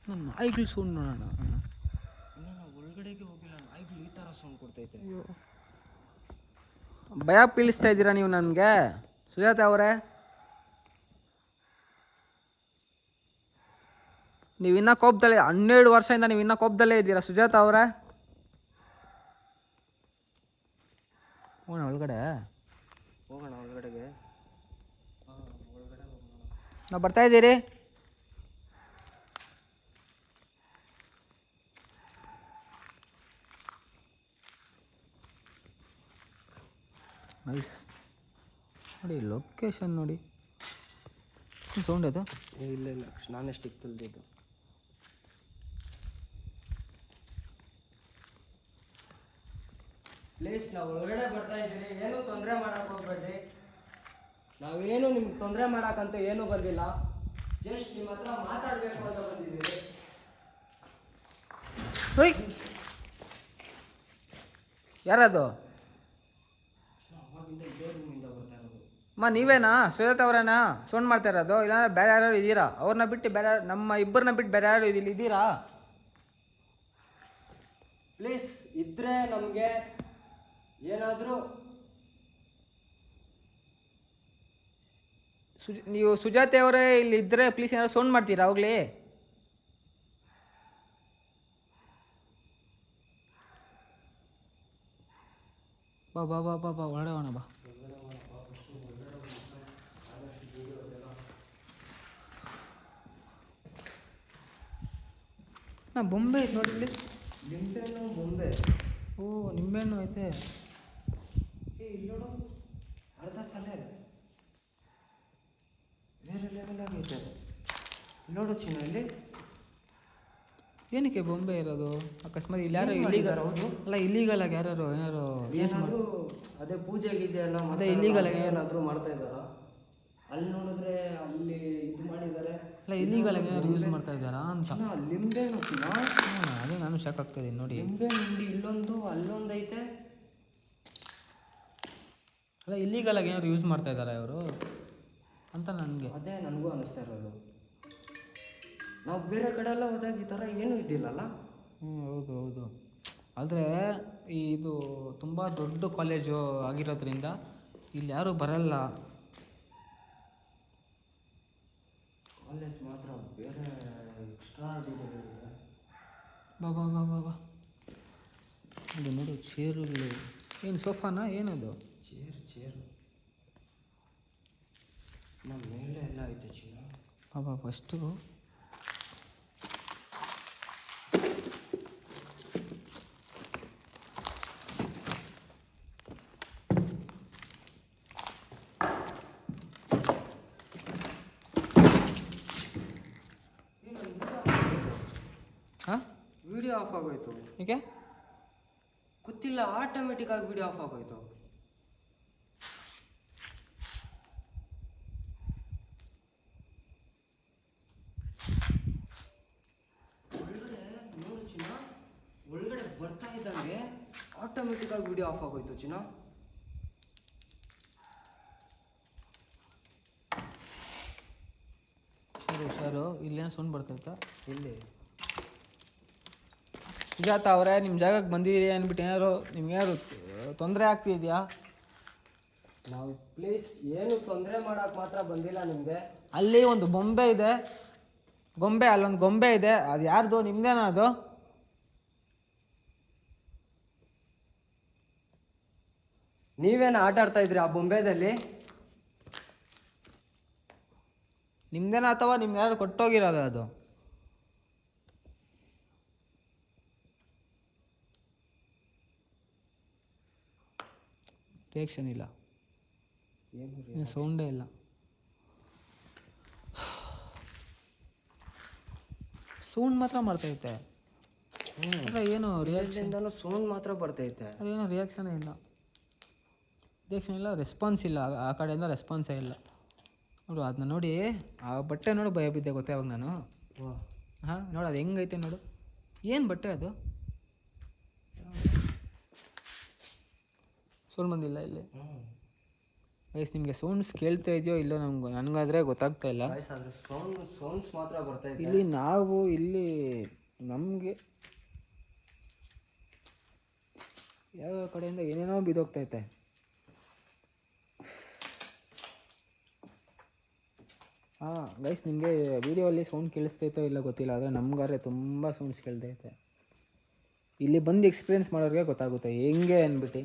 ನನ್ನ ನಾಯಿಗಳು ಸೌಂಡ್ ನೋಡೋಣ. ಇನ್ನೂ ನಾವು ಒಳಗಡೆಗೆ ಹೋಗಿಲ್ಲ, ನಾಯಿಗಳು ಈ ಥರ ಸೌಂಡ್ ಕೊಡ್ತೈತೆ. ಭಯ ಬೀಳಿಸ್ತಾ ಇದ್ದೀರಾ ನೀವು ನನಗೆ ಸುಜಾತ ಅವರೇ. ನೀವಿನ್ನ ಕೋಪದಲ್ಲೇ 12 ವರ್ಷದಿಂದ ನೀವು ಇನ್ನೂ ಕೋಪದಲ್ಲೇ ಇದ್ದೀರಾ ಸುಜಾತ ಅವರೇ. ಹೋಗೋಣ ಒಳಗಡೆ, ಹೋಗೋಣ ಒಳಗಡೆಗೆ. ನಾವು ಬರ್ತಾಯಿದ್ದೀರಿ. ನೈಸ್ ನೋಡಿ ಲೊಕೇಶನ್ ನೋಡಿ. ಸೌಂಡ್ ಅದು ಇಲ್ಲ ಇಲ್ಲ, ನಾನೇ ಸ್ಟಿಕ್ ತುಳಿದಿದ್ದು. ಪ್ಲೀಸ್ ನಾವು ಒಳಗಡೆ ಬರ್ತಾ ಇದ್ದೀವಿ, ಏನೂ ತೊಂದರೆ ಮಾಡೋಕೆ ಹೋಗ್ಬೇಡ್ರಿ. ನಾವೇನು ನಿಮ್ಗೆ ತೊಂದರೆ ಮಾಡೋಕ್ಕಂತ ಏನೂ ಬಂದಿಲ್ಲ, ಜಸ್ಟ್ ನಿಮ್ಮ ಹತ್ರ ಮಾತಾಡಬೇಕು ಅಂತ ಬಂದಿದ್ದೀವಿ. ಹೋಯ್ ಯಾರದು? ನೀವೇನಾ ಸುಜಾತ ಅವರೇನಾ ಸೌಂಡ್ ಮಾಡ್ತಾ ಇರೋದು? ಇಲ್ಲಾಂದ್ರೆ ಬೇರೆ ಯಾರು ಇದ್ದೀರಾ? ಅವ್ರನ್ನ ಬಿಟ್ಟು ಬೇರೆ, ನಮ್ಮ ಇಬ್ಬರನ್ನ ಬಿಟ್ಟು ಬೇರೆ ಯಾರು ಇಲ್ಲಿ ಇದ್ದೀರಾ? ಪ್ಲೀಸ್ ಇದ್ರೆ ನಮಗೆ ಏನಾದರೂ ನೀವು ಸುಜಾತೆ ಅವರೇ ಇಲ್ಲಿ ಇದ್ದರೆ ಪ್ಲೀಸ್ ಏನಾದ್ರು ಸೌಂಡ್ ಮಾಡ್ತೀರಾ ಹೋಗ್ಲಿ? ಬಾ ಬಾ ಬಾ ಬಾ ಬಾ ಒಳಗಡೆ ಹೋಗೋಣ ಬಾ. ಬೊಂಬೆ ಐತೆ ನೋಡಿ ಇಲ್ಲಿ. ನಿಂಬೆಹಣ್ಣು ಬೊಂಬೆ. ಓ ನಿಂಬೆಹಣ್ಣು ಐತೆ. ಇಲ್ಲಿ ನೋಡು, ಅರ್ಧ ತಲೆ ಬೇರೆ ಲೆವೆಲ್ ಆಗೈತೆ. ನೋಡು ಚಿನ್ನ, ಇಲ್ಲಿ ಏನಕ್ಕೆ ಬೊಂಬೆ ಇರೋದು? ಅಕಸ್ಮಾತ್ ಇಲ್ಲಿ ಯಾರು ಇಲ್ಲಿಗಲ್ ಅಲ್ಲ, ಇಲ್ಲಿಗಲ್ ಆಗಿ ಯಾರು ಏನಾದರೂ ಅದೇ ಪೂಜೆ ಗೀಜೆ ಎಲ್ಲ ಅದೇ ಇಲ್ಲಿಗಲ್ ಏನಾದರೂ ಮಾಡ್ತಾ ಇದ್ದಾರಾ? ಅಲ್ಲಿ ನೋಡಿದ್ರೆ ಅಲ್ಲಿ ಇದು ಮಾಡಿದ್ದಾರೆ. ಅಲ್ಲ ಇಲ್ಲಿಗಲ್ ಏನಾದ್ರು ಯೂಸ್ ಮಾಡ್ತಾ ಇದ್ದಾರಾ ಅಂತ. ಲಿಂಬೆಹಣ್ಣು ಚಿನ್ನ. ಅದೇ ನಾನು ಶಾಕ್ ಆಗ್ತಾಯಿದ್ದೀನಿ ನೋಡಿ. ಲಿಂಬೆಹಣ್ಣು ಇಲ್ಲೊಂದು ಅಲ್ಲೊಂದು ಐತೆ. ಅಲ್ಲ ಇಲ್ಲಿಗಲ್ ಆಗಿ ಏನಾದ್ರು ಯೂಸ್ ಮಾಡ್ತಾ ಇದ್ದಾರಾ ಇವರು ಅಂತ ನನಗೆ. ಅದೇ ನನಗೂ ಅನ್ನಿಸ್ತಾ ಇರೋದು. ನಾವು ಬೇರೆ ಕಡೆ ಎಲ್ಲ ಹೋದಾಗ ಈ ಥರ ಏನೂ ಇದ್ದಿಲ್ಲಲ್ಲ. ಹೌದು ಹೌದು. ಆದರೆ ಇದು ತುಂಬ ದೊಡ್ಡ ಕಾಲೇಜು ಆಗಿರೋದ್ರಿಂದ ಇಲ್ಲಿ ಯಾರೂ ಬರಲ್ಲ. ಕಾಲೇಜ್ ಮಾತ್ರ ಬೇರೆ ಎಕ್ಸ್ಟ್ರಾ ಇದೆ. ಬಾ ಬಾ ಬಾ ಬಾ ಬಾ ಅದು ನೋಡು ಚೇರುಗಳು. ಏನು ಸೋಫಾನಾ ಏನದು? ಚೇರು ನಮ್ಮ ಮೇಲೆ ಎಲ್ಲ ಐತೆ ಚಿನ್ನ. ಬಾ ಬಾ ಫಸ್ಟು ಹಾಂ ವಿಡಿಯೋ ಆಫ್ ಆಗೋಯ್ತು. ಏಕೆ ಗೊತ್ತಿಲ್ಲ, ಆಟೋಮೆಟಿಕ್ ಆಗಿ ವಿಡಿಯೋ ಆಫ್ ಆಗೋಯ್ತು. ಒಳಗಡೆ ನೋಡು ಚಿನ್ನ, ಒಳಗಡೆ ಬರ್ತಾ ಇದ್ದಂಗೆ ಆಟೋಮೆಟಿಕ್ ಆಗಿ ವಿಡಿಯೋ ಆಫ್ ಆಗೋಯ್ತು ಚಿನ್ನ. ಹುಷಾರು. ಇಲ್ಲೇನೋ ಸೌಂಡ್ ಬರ್ತೈತಾ? ಇಲ್ಲಿ ಸುಜಾತ ಅವರೇ, ನಿಮ್ಮ ಜಾಗಕ್ಕೆ ಬಂದಿದ್ದೀರಿ ಅಂದ್ಬಿಟ್ಟು ಏನಾದ್ರು ನಿಮ್ಗೇನಾದ್ರು ತೊಂದರೆ ಆಗ್ತಿದೆಯಾ? ನಾವು ಪ್ಲೀಸ್ ಏನು ತೊಂದರೆ ಮಾಡೋಕೆ ಮಾತ್ರ ಬಂದಿಲ್ಲ ನಿಮಗೆ. ಅಲ್ಲಿ ಒಂದು ಬೊಂಬೆ ಇದೆ, ಅಲ್ಲೊಂದು ಗೊಂಬೆ ಇದೆ, ಅದು ಯಾರ್ದು? ನಿಮ್ದೇನಾ ಅದು? ನೀವೇನು ಆಟ ಆಡ್ತಾ ಇದ್ರಿ ಆ ಬೊಂಬೆದಲ್ಲಿ? ನಿಮ್ದೇನಾ ಅಥವಾ ನಿಮ್ಗೆ ಯಾರು ಕೊಟ್ಟೋಗಿರೋದು ಅದು? ರಿಯಾಕ್ಷನ್ ಇಲ್ಲ, ಏನು ಸೌಂಡೇ ಇಲ್ಲ. ಸೌಂಡ್ ಮಾತ್ರ ಮಾಡ್ತೈತೆ. ಅಂದರೆ ಏನು ಇಲ್ಲಿಂದನೂ ಸೌಂಡ್ ಮಾತ್ರ ಬರ್ತೈತೆ. ಅದೇನೋ ರಿಯಾಕ್ಷನೇ ಇಲ್ಲ, ರೆಸ್ಪಾನ್ಸ್ ಇಲ್ಲ. ಆ ಕಡೆಯಿಂದ ರೆಸ್ಪಾನ್ಸೇ ಇಲ್ಲ ನೋಡು. ಅದನ್ನ ನೋಡಿ, ಆ ಬಟ್ಟೆ ನೋಡು ಭಯ ಬಿದ್ದೆ ಗೊತ್ತೇ ಅವಾಗ ನಾನು. ಹಾಂ ನೋಡು ಅದು ಹೆಂಗೈತೆ ನೋಡು. ಏನು ಬಟ್ಟೆ ಅದು? ಸೌಂಡ್ ಬಂದಿಲ್ಲ ಇಲ್ಲಿ. ಗೈಸ್ ನಿಮಗೆ ಸೌಂಡ್ಸ್ ಕೇಳ್ತಾ ಇದೆಯೋ ಇಲ್ಲೋ ನನಗಾದರೆ ಗೊತ್ತಾಗ್ತಾ ಇಲ್ಲ. ಸೌಂಡ್ಸ್ ಮಾತ್ರ ಬರ್ತೈತೆ. ಇಲ್ಲಿ ನಮಗೆ ಯಾವ ಕಡೆಯಿಂದ ಏನೇನೋ ಬಿದ್ದೋಗ್ತೈತೆ. ಹಾಂ ಗೈಸ್ ನಿಮಗೆ ವೀಡಿಯೋಲ್ಲಿ ಸೌಂಡ್ ಕೇಳಿಸ್ತೈತೋ ಇಲ್ಲ ಗೊತ್ತಿಲ್ಲ, ಆದರೆ ನಮ್ಗಾದ್ರೆ ತುಂಬ ಸೌಂಡ್ಸ್ ಕೇಳ್ತೈತೆ. ಇಲ್ಲಿ ಬಂದು ಎಕ್ಸ್ಪೀರಿಯೆನ್ಸ್ ಮಾಡೋರಿಗೆ ಗೊತ್ತಾಗುತ್ತೆ ಹೆಂಗೆ ಅಂದ್ಬಿಟ್ಟು.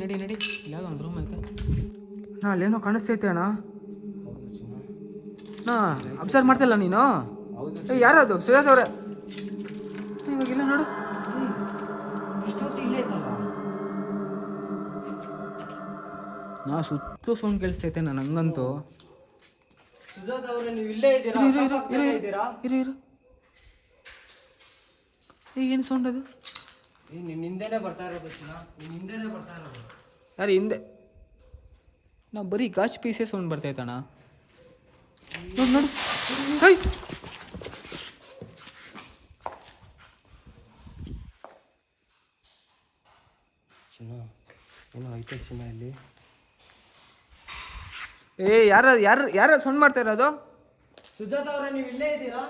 ನಡಿ ನಡಿ ಯಾವುದೋ ಒಂದು ರೂಮ್ ಐತೆ. ಹಾಂ ಅಲ್ಲೇನೋ ಕಾಣಿಸ್ತೈತೆ ಅಣ್ಣ. ಹಾಂ ಅಬ್ಸರ್ವ್ ಮಾಡ್ತಿಲ್ಲ ನೀನು? ಯಾರದು? ಸುಜಾತ್ ಅವರೇ ಇವಾಗಿಲ್ಲ ನೋಡು. ನಾ ಸುತ್ತಲೂ ಸೌಂಡ್ ಕೇಳಿಸ್ತೈತೆ ನಾನು ಹಂಗಂತೂ. ಸುಜಾತ್ ಅವರೇ ನೀವು ಇಲ್ಲೇ ಇದ್ದೀರಾ? ಇರು ಏನು ಸೌಂಡ್ ಅದು? ನಿನ್ನ ಹಿಂದೆನೇ ಬರ್ತಾ ಇರೋದು ಚಿನ್ನ, ನಿನ್ನ ಹಿಂದೆನೇ ಬರ್ತಾ ಇರೋದು. ಯಾರು ಹಿಂದೆ? ನಾವು ಬರೀ ಗಾಜ್ ಪೀಸೇ ಸೌಂಡ್ ಬರ್ತೈತಣ್ಣ. ನೋಡು ನೋಡು. ಹೈ ಚಿನ್ನ ಏನೋ ಐತೆ ಚಿನ್ನ ಇಲ್ಲಿ. ಯಾರು ಸೌಂಡ್ ಮಾಡ್ತಾ ಇರೋದು? ಸುಜಾತ್ ಅವರೇ ನೀವು ಇಲ್ಲೇ ಇದ್ದೀರಾ?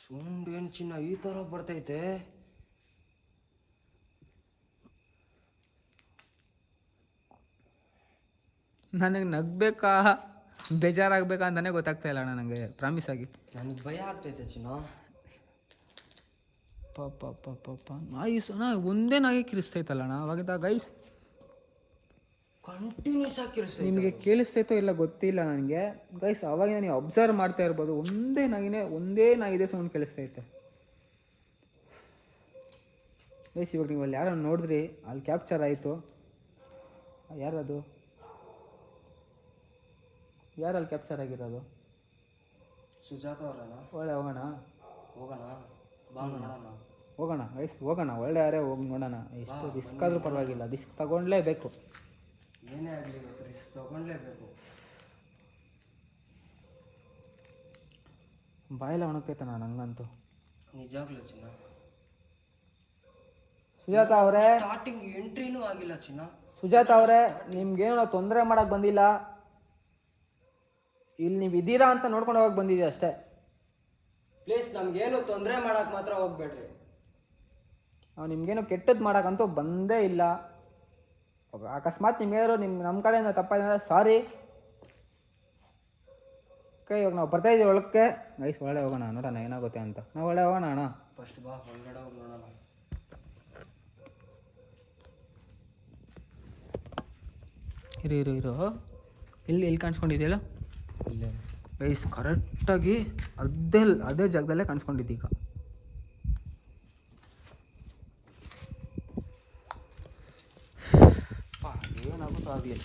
ಸೌಂಡ್ ಏನು ಚಿನ್ನ ಈ ಥರ ಬರ್ತೈತೆ? ನನಗೆ ನಗಬೇಕಾ ಬೇಜಾರಾಗಬೇಕಾ ಅಂತಲೇ ಗೊತ್ತಾಗ್ತಾ ಇಲ್ಲ ಅಣ್ಣ ನನಗೆ, ಪ್ರಾಮಿಸ್ ಆಗಿ. ನನಗೆ ಭಯ ಆಗ್ತೈತೆ ಚಿನ್ನ. ಪಾಪ ಒಂದೇ ನಾಯಿ ಕಿರಿಸ್ತೈತಲ್ಲ ಅಣ್ಣ ಅವಾಗಿದ್ದ. ಗೈಸ್ ಕಂಟಿನ್ಯೂಸ್ ಆಗಿ ಕಿರಿಸ್ತೈತೆ. ನಿಮಗೆ ಕೇಳಿಸ್ತೈತೋ ಇಲ್ಲ ಗೊತ್ತಿಲ್ಲ ನನಗೆ ಗೈಸ್. ಅವಾಗ ನೀವು ಅಬ್ಸರ್ವ್ ಮಾಡ್ತಾ ಇರ್ಬೋದು, ಒಂದೇ ನಾಯಿದೆ ಸೌಂಡ್ ಕೇಳಿಸ್ತೈತೆ ಗೈಸ್. ಇವಾಗ ನೀವು ಅಲ್ಲಿ ಯಾರೋ ನೋಡಿದ್ರಿ, ಅಲ್ಲಿ ಕ್ಯಾಪ್ಚರ್ ಆಯಿತು. ಯಾರದು? ಯಾರಲ್ಲಿ ಕ್ಯಾಪ್ಚರ್ ಆಗಿರೋದು? ಸುಜಾತ ಅವರಣ್ಣ. ಒಳ್ಳೆ ಹೋಗೋಣ ಬಾ ನೋಡೋಣ. ಹೋಗೋಣ ಗೈಸ್, ಹೋಗೋಣ. ಒಳ್ಳೆ ಯಾರೇ ಹೋಗಿ ನೋಡೋಣ. ಎಷ್ಟು ರಿಸ್ಕ್ ಆದರೂ ಪರವಾಗಿಲ್ಲ, ರಿಸ್ಕ್ ತಗೊಳ್ಳೇಬೇಕು. ಏನೇ ಆಗಲಿ ರಿಸ್ಕ್ ತಗೊಳ್ಳೇಬೇಕು. ಬಾಯೆಲ್ಲ ಒಣಗ್ತೈತೆ ನಾನು ಹಂಗಂತೂ. ನಿಜಾಗ್ಲೂ ಚಿನ್ನ. ಸುಜಾತ ಅವರೇ, ಸ್ಟಾರ್ಟಿಂಗ್ ಎಂಟ್ರಿನೂ ಆಗಿಲ್ಲ ಚಿನ್ನ. ಸುಜಾತ ಅವರೇ, ನಿಮ್ಗೇನು ನಾವು ತೊಂದರೆ ಮಾಡೋಕ್ಕೆ ಬಂದಿಲ್ಲ. ಇಲ್ಲಿ ನೀವು ಇದ್ದೀರಾ ಅಂತ ನೋಡ್ಕೊಂಡು ಹೋಗಕ್ಕೆ ಬಂದಿದ್ದೀವಿ ಅಷ್ಟೇ. ಪ್ಲೀಸ್ ನಮಗೇನು ತೊಂದರೆ ಮಾಡೋಕೆ ಮಾತ್ರ ಹೋಗ್ಬೇಡ್ರಿ. ನಾವು ನಿಮಗೇನು ಕೆಟ್ಟದ್ದು ಮಾಡೋಕ್ಕಂತೂ ಬಂದೇ ಇಲ್ಲ. ಅಕಸ್ಮಾತ್ ನಿಮ್ಗೇನಾದ್ರು ನಮ್ಮ ಕಡೆಯಿಂದ ತಪ್ಪಾದ್ರೆ ಸಾರಿ. ಓಕೆ, ಇವಾಗ ನಾವು ಬರ್ತಾಯಿದ್ದೀವಿ ಒಳಕ್ಕೆ. ಗೈಸ್ ಒಳ್ಳೆ ಹೋಗೋಣ, ನೋಡೋಣ ಏನಾಗುತ್ತೆ ಅಂತ. ನಾವು ಒಳ್ಳೆ ಹೋಗೋಣ ಅಣ್ಣ. ಫಸ್ಟ್ ಬಾ ಹೊರಗಡೆ ಹೋಗಿ ನೋಡೋಣ. ಇರು ಇಲ್ಲಿ ಕಾಣಿಸ್ಕೊಂಡಿದೆಯಲ್ಲ ಇಲ್ಲೇ ಗೈಸ್, ಕರೆಕ್ಟಾಗಿ ಅದೇ ಜಾಗದಲ್ಲೇ ಕಾಣಿಸ್ಕೊಂಡಿದ್ದೀಗ. ಏನಾಗುತ್ತೋ ಆಗಲಿ,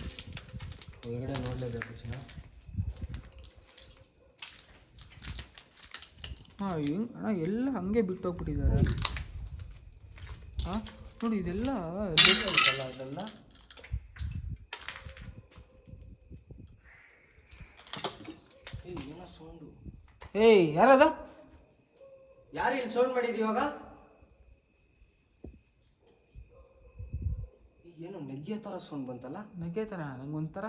ಹೊರಗಡೆ ನೋಡಲೇಬೇಕು ಚಿನ್ನ. ಹಾಂ ಅಣ್ಣ ಎಲ್ಲ ಹಂಗೆ ಬಿಟ್ಟು ಹೋಗ್ಬಿಟ್ಟಿದ್ದಾರೆ. ಹಾಂ ನೋಡಿ ಇದೆಲ್ಲ ಅದೆಲ್ಲ ಏನೋ ಸೌಂಡು. ಏಯ್ ಯಾರದ? ಯಾರು ಇಲ್ಲಿ ಸೌಂಡ್ ಮಾಡಿದ್ದು ಇವಾಗ? ಏನೋ ನೆಗ್ಗೆ ಥರ ಸೌಂಡ್ ಬಂತಲ್ಲ? ನಗೆ ಥರ ನಂಗೆ ಒಂಥರ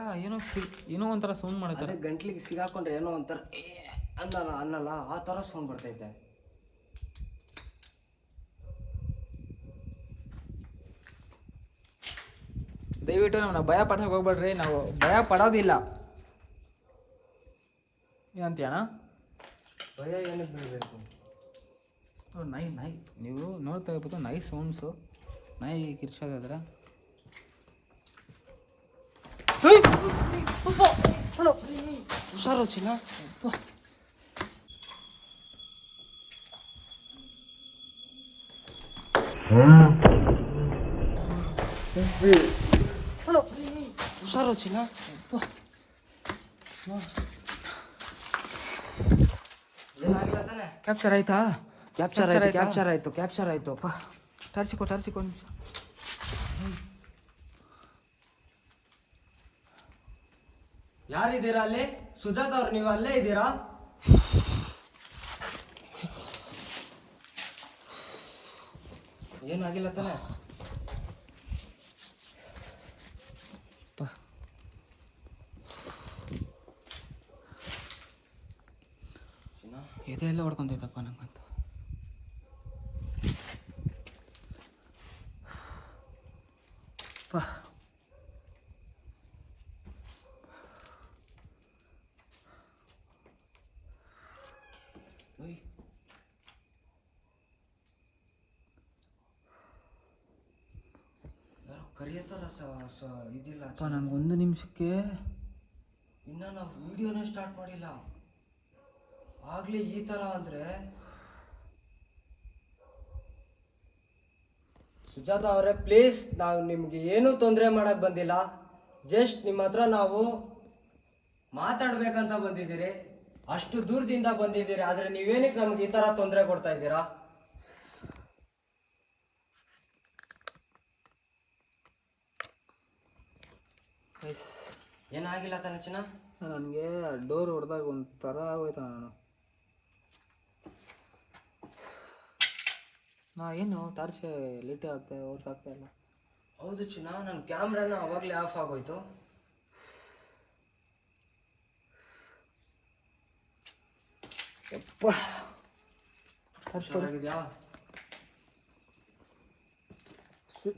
ಏನೋ ಒಂಥರ ಸೌಂಡ್ ಮಾಡ್ತಾರೆ. ಗಂಟ್ಲಿಗೆ ಸಿಗಾಕೊಂಡ್ರೆ ಏನೋ ಒಂಥರ ಅನ್ನಲ್ಲ ಆ ಥರ ಸೌಂಡ್ ಬರ್ತೈತೆ. ದಯವಿಟ್ಟು ನಾವು ಭಯ ಪಡೋಕೆ ಹೋಗ್ಬೇಡ್ರಿ, ನಾವು ಭಯ ಪಡೋದಿಲ್ಲ. ಏನಂತೀಯಣ್ಣ? ಭಯ ಏನಕ್ಕೆ ಬೀಳಬೇಕು? ನಾಯಿ ನೀವು ನೋಡ್ತಾ ಇರ್ಬೋದು, ನಾಯಿ ಸೌಂಡ್ಸು, ನಾಯಿ ಕಿರ್ಚೋದಾದ್ರೆ. ಹುಷಾರು ಚಿನ್ನ. ಹುಷಾರು ಚಿನ್ನ. ಏನಾಗಿಲ್ಲ ತಾನೆ? ಕ್ಯಾಪ್ಚರ್ ಆಯ್ತಾ? ಕ್ಯಾಪ್ಚರ್ ಆಯ್ತು. ಟರ್ಚಿಕೋ ನಿಮಿಷ. ಯಾರಿದ್ದೀರಾ ಅಲ್ಲಿ? ಸುಜಾತ್ ಅವ್ರು ನೀವು ಅಲ್ಲೇ ಇದ್ದೀರಾ? ಏನಾಗಿಲ್ಲ ತಾನೆ? ಇದೆಲ್ಲ ಹೊಡ್ಕೊಂತೈತಪ್ಪ ನಂಗಂತ. ಕರಿಯತ್ತಾರ ಇದಿಲ್ಲ ನಂಗೆ 1 ನಿಮಿಷಕ್ಕೆ ಇನ್ನ ನಾವು ವಿಡಿಯೋನೇ ಸ್ಟಾರ್ಟ್ ಮಾಡಿಲ್ಲ, ಆಗ್ಲೇ ಈ ತರ ಅಂದ್ರೆ. ಸುಜಾತ ಅವರೇ ಪ್ಲೀಸ್, ನಾವು ನಿಮ್ಗೆ ಏನೂ ತೊಂದರೆ ಮಾಡಕ್ ಬಂದಿಲ್ಲ. ಜಸ್ಟ್ ನಿಮ್ಮ ಹತ್ರ ನಾವು ಮಾತಾಡ್ಬೇಕಂತ ಬಂದಿದ್ದೀರಿ. ಅಷ್ಟು ದೂರದಿಂದ ಬಂದಿದ್ದೀರಿ, ಆದ್ರೆ ನೀವೇನಕ್ಕೆ ನಮ್ಗೆ ಈ ತರ ತೊಂದರೆ ಕೊಡ್ತಾ ಇದ್ದೀರಾ? ಏನಾಗಿಲ್ಲ ತಾನೆ ಚಿನ್ನ? ನನಗೆ ಡೋರ್ ಹೊಡೆದಾಗ ಒಂಥರ ಆಗೋಯ್ತು. ಏನು ಟಾರ್ಚ್ ಲೈಟ್ ಓಡ್ಸಾಗ್ತಾ ಇಲ್ಲ. ಹೌದು ಚಿನ್ನ, ನನ್ನ ಕ್ಯಾಮ್ರಾನ ಅವಾಗಲೇ ಆಫ್ ಆಗೋಯ್ತು.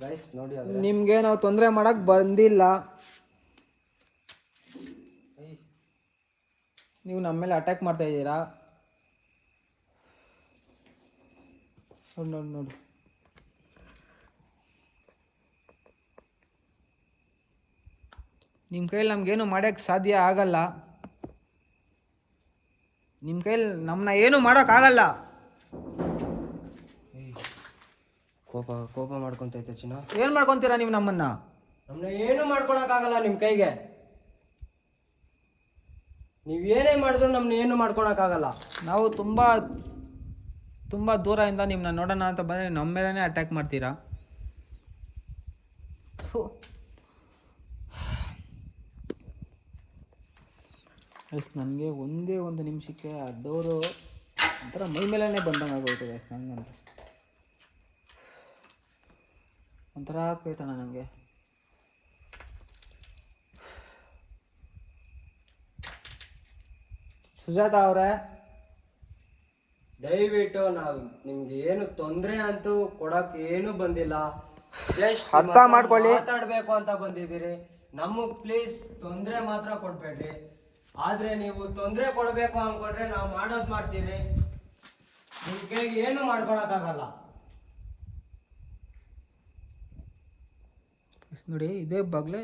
ಗೈಸ್ ನೋಡಿ, ನಿಮಗೆ ನಾವು ತೊಂದರೆ ಮಾಡಕ್ ಬಂದಿಲ್ಲ. ನೀವು ನಮ್ಮ ಮೇಲೆ ಅಟ್ಯಾಕ್ ಮಾಡ್ತಾ ಇದ್ದೀರಾ. ನೋಡಿ ನಿಮ್ಮ ಕೈಯಲ್ಲಿ ನಮ್ಗೇನು ಮಾಡೋಕ್ಕೆ ಸಾಧ್ಯ ಆಗಲ್ಲ. ನಿಮ್ಮ ಕೈಯಲ್ಲಿ ನಮ್ಮನ್ನ ಏನು ಮಾಡೋಕ್ಕಾಗಲ್ಲ. ಕೋಪ ಮಾಡ್ಕೊಂತೈತೆ ಚಿನ್ನ. ಏನು ಮಾಡ್ಕೊತೀರಾ ನೀವು ನಮ್ಮನ್ನ ಏನು ಮಾಡ್ಕೊಳಕ್ಕಾಗಲ್ಲ ನಿಮ್ಮ ಕೈಗೆ. ನೀವೇನೇ ಮಾಡಿದ್ರು ನಮ್ಮನ್ನ ಏನು ಮಾಡ್ಕೊಳಕ್ಕಾಗಲ್ಲ. ನಾವು ತುಂಬ ದೂರದಿಂದ ನಿಮ್ಮನ್ನ ನೋಡೋಣ ಅಂತ ಬಂದರೆ ನಮ್ಮ ಮೇಲೇ ಅಟ್ಯಾಕ್ ಮಾಡ್ತೀರಾ. ನನಗೆ ಒಂದೇ 1 ನಿಮಿಷಕ್ಕೆ ಆ ಡೋರು ಒಂಥರ ಮೈ ಮೇಲೇ ಬಂದಂಗೆ ಆಗೋಯ್ತದೆ ನನಗಂತ. ಒಂಥರ ಆಗ್ತೈತಣ್ಣ ನನಗೆ. ಸುಜಾತ ಅವರೇ, ದಯವಿಟ್ಟು ನಾವು ನಿಮ್ಗೆ ಏನು ತೊಂದರೆ ಅಂತೂ ಕೊಡಕ್ ಏನು ಬಂದಿಲ್ಲ. ಜಸ್ಟ್ ಅರ್ಥ ಮಾಡ್ಕೊಳ್ಳಿ. ಮಾತಾಡ್ಬೇಕು ಅಂತ ಬಂದಿದ್ದೀರಿ. ನಮಗ್ ಪ್ಲೀಸ್ ತೊಂದರೆ ಮಾತ್ರ ಕೊಡ್ಬೇಡ್ರಿ. ಆದ್ರೆ ನೀವು ತೊಂದರೆ ಕೊಡ್ಬೇಕು ಅನ್ಕೊಂಡ್ರೆ ನಾವು ಮಾಡೋದ್ ಮಾಡ್ತೀವಿ. ನಿಮ್ ಕೈಗೆ ಏನು ಮಾಡ್ಕೊಳಕ್ಕಾಗಲ್ಲ. ನೋಡಿ ಇದೇ ಬಾಗ್ಲೇ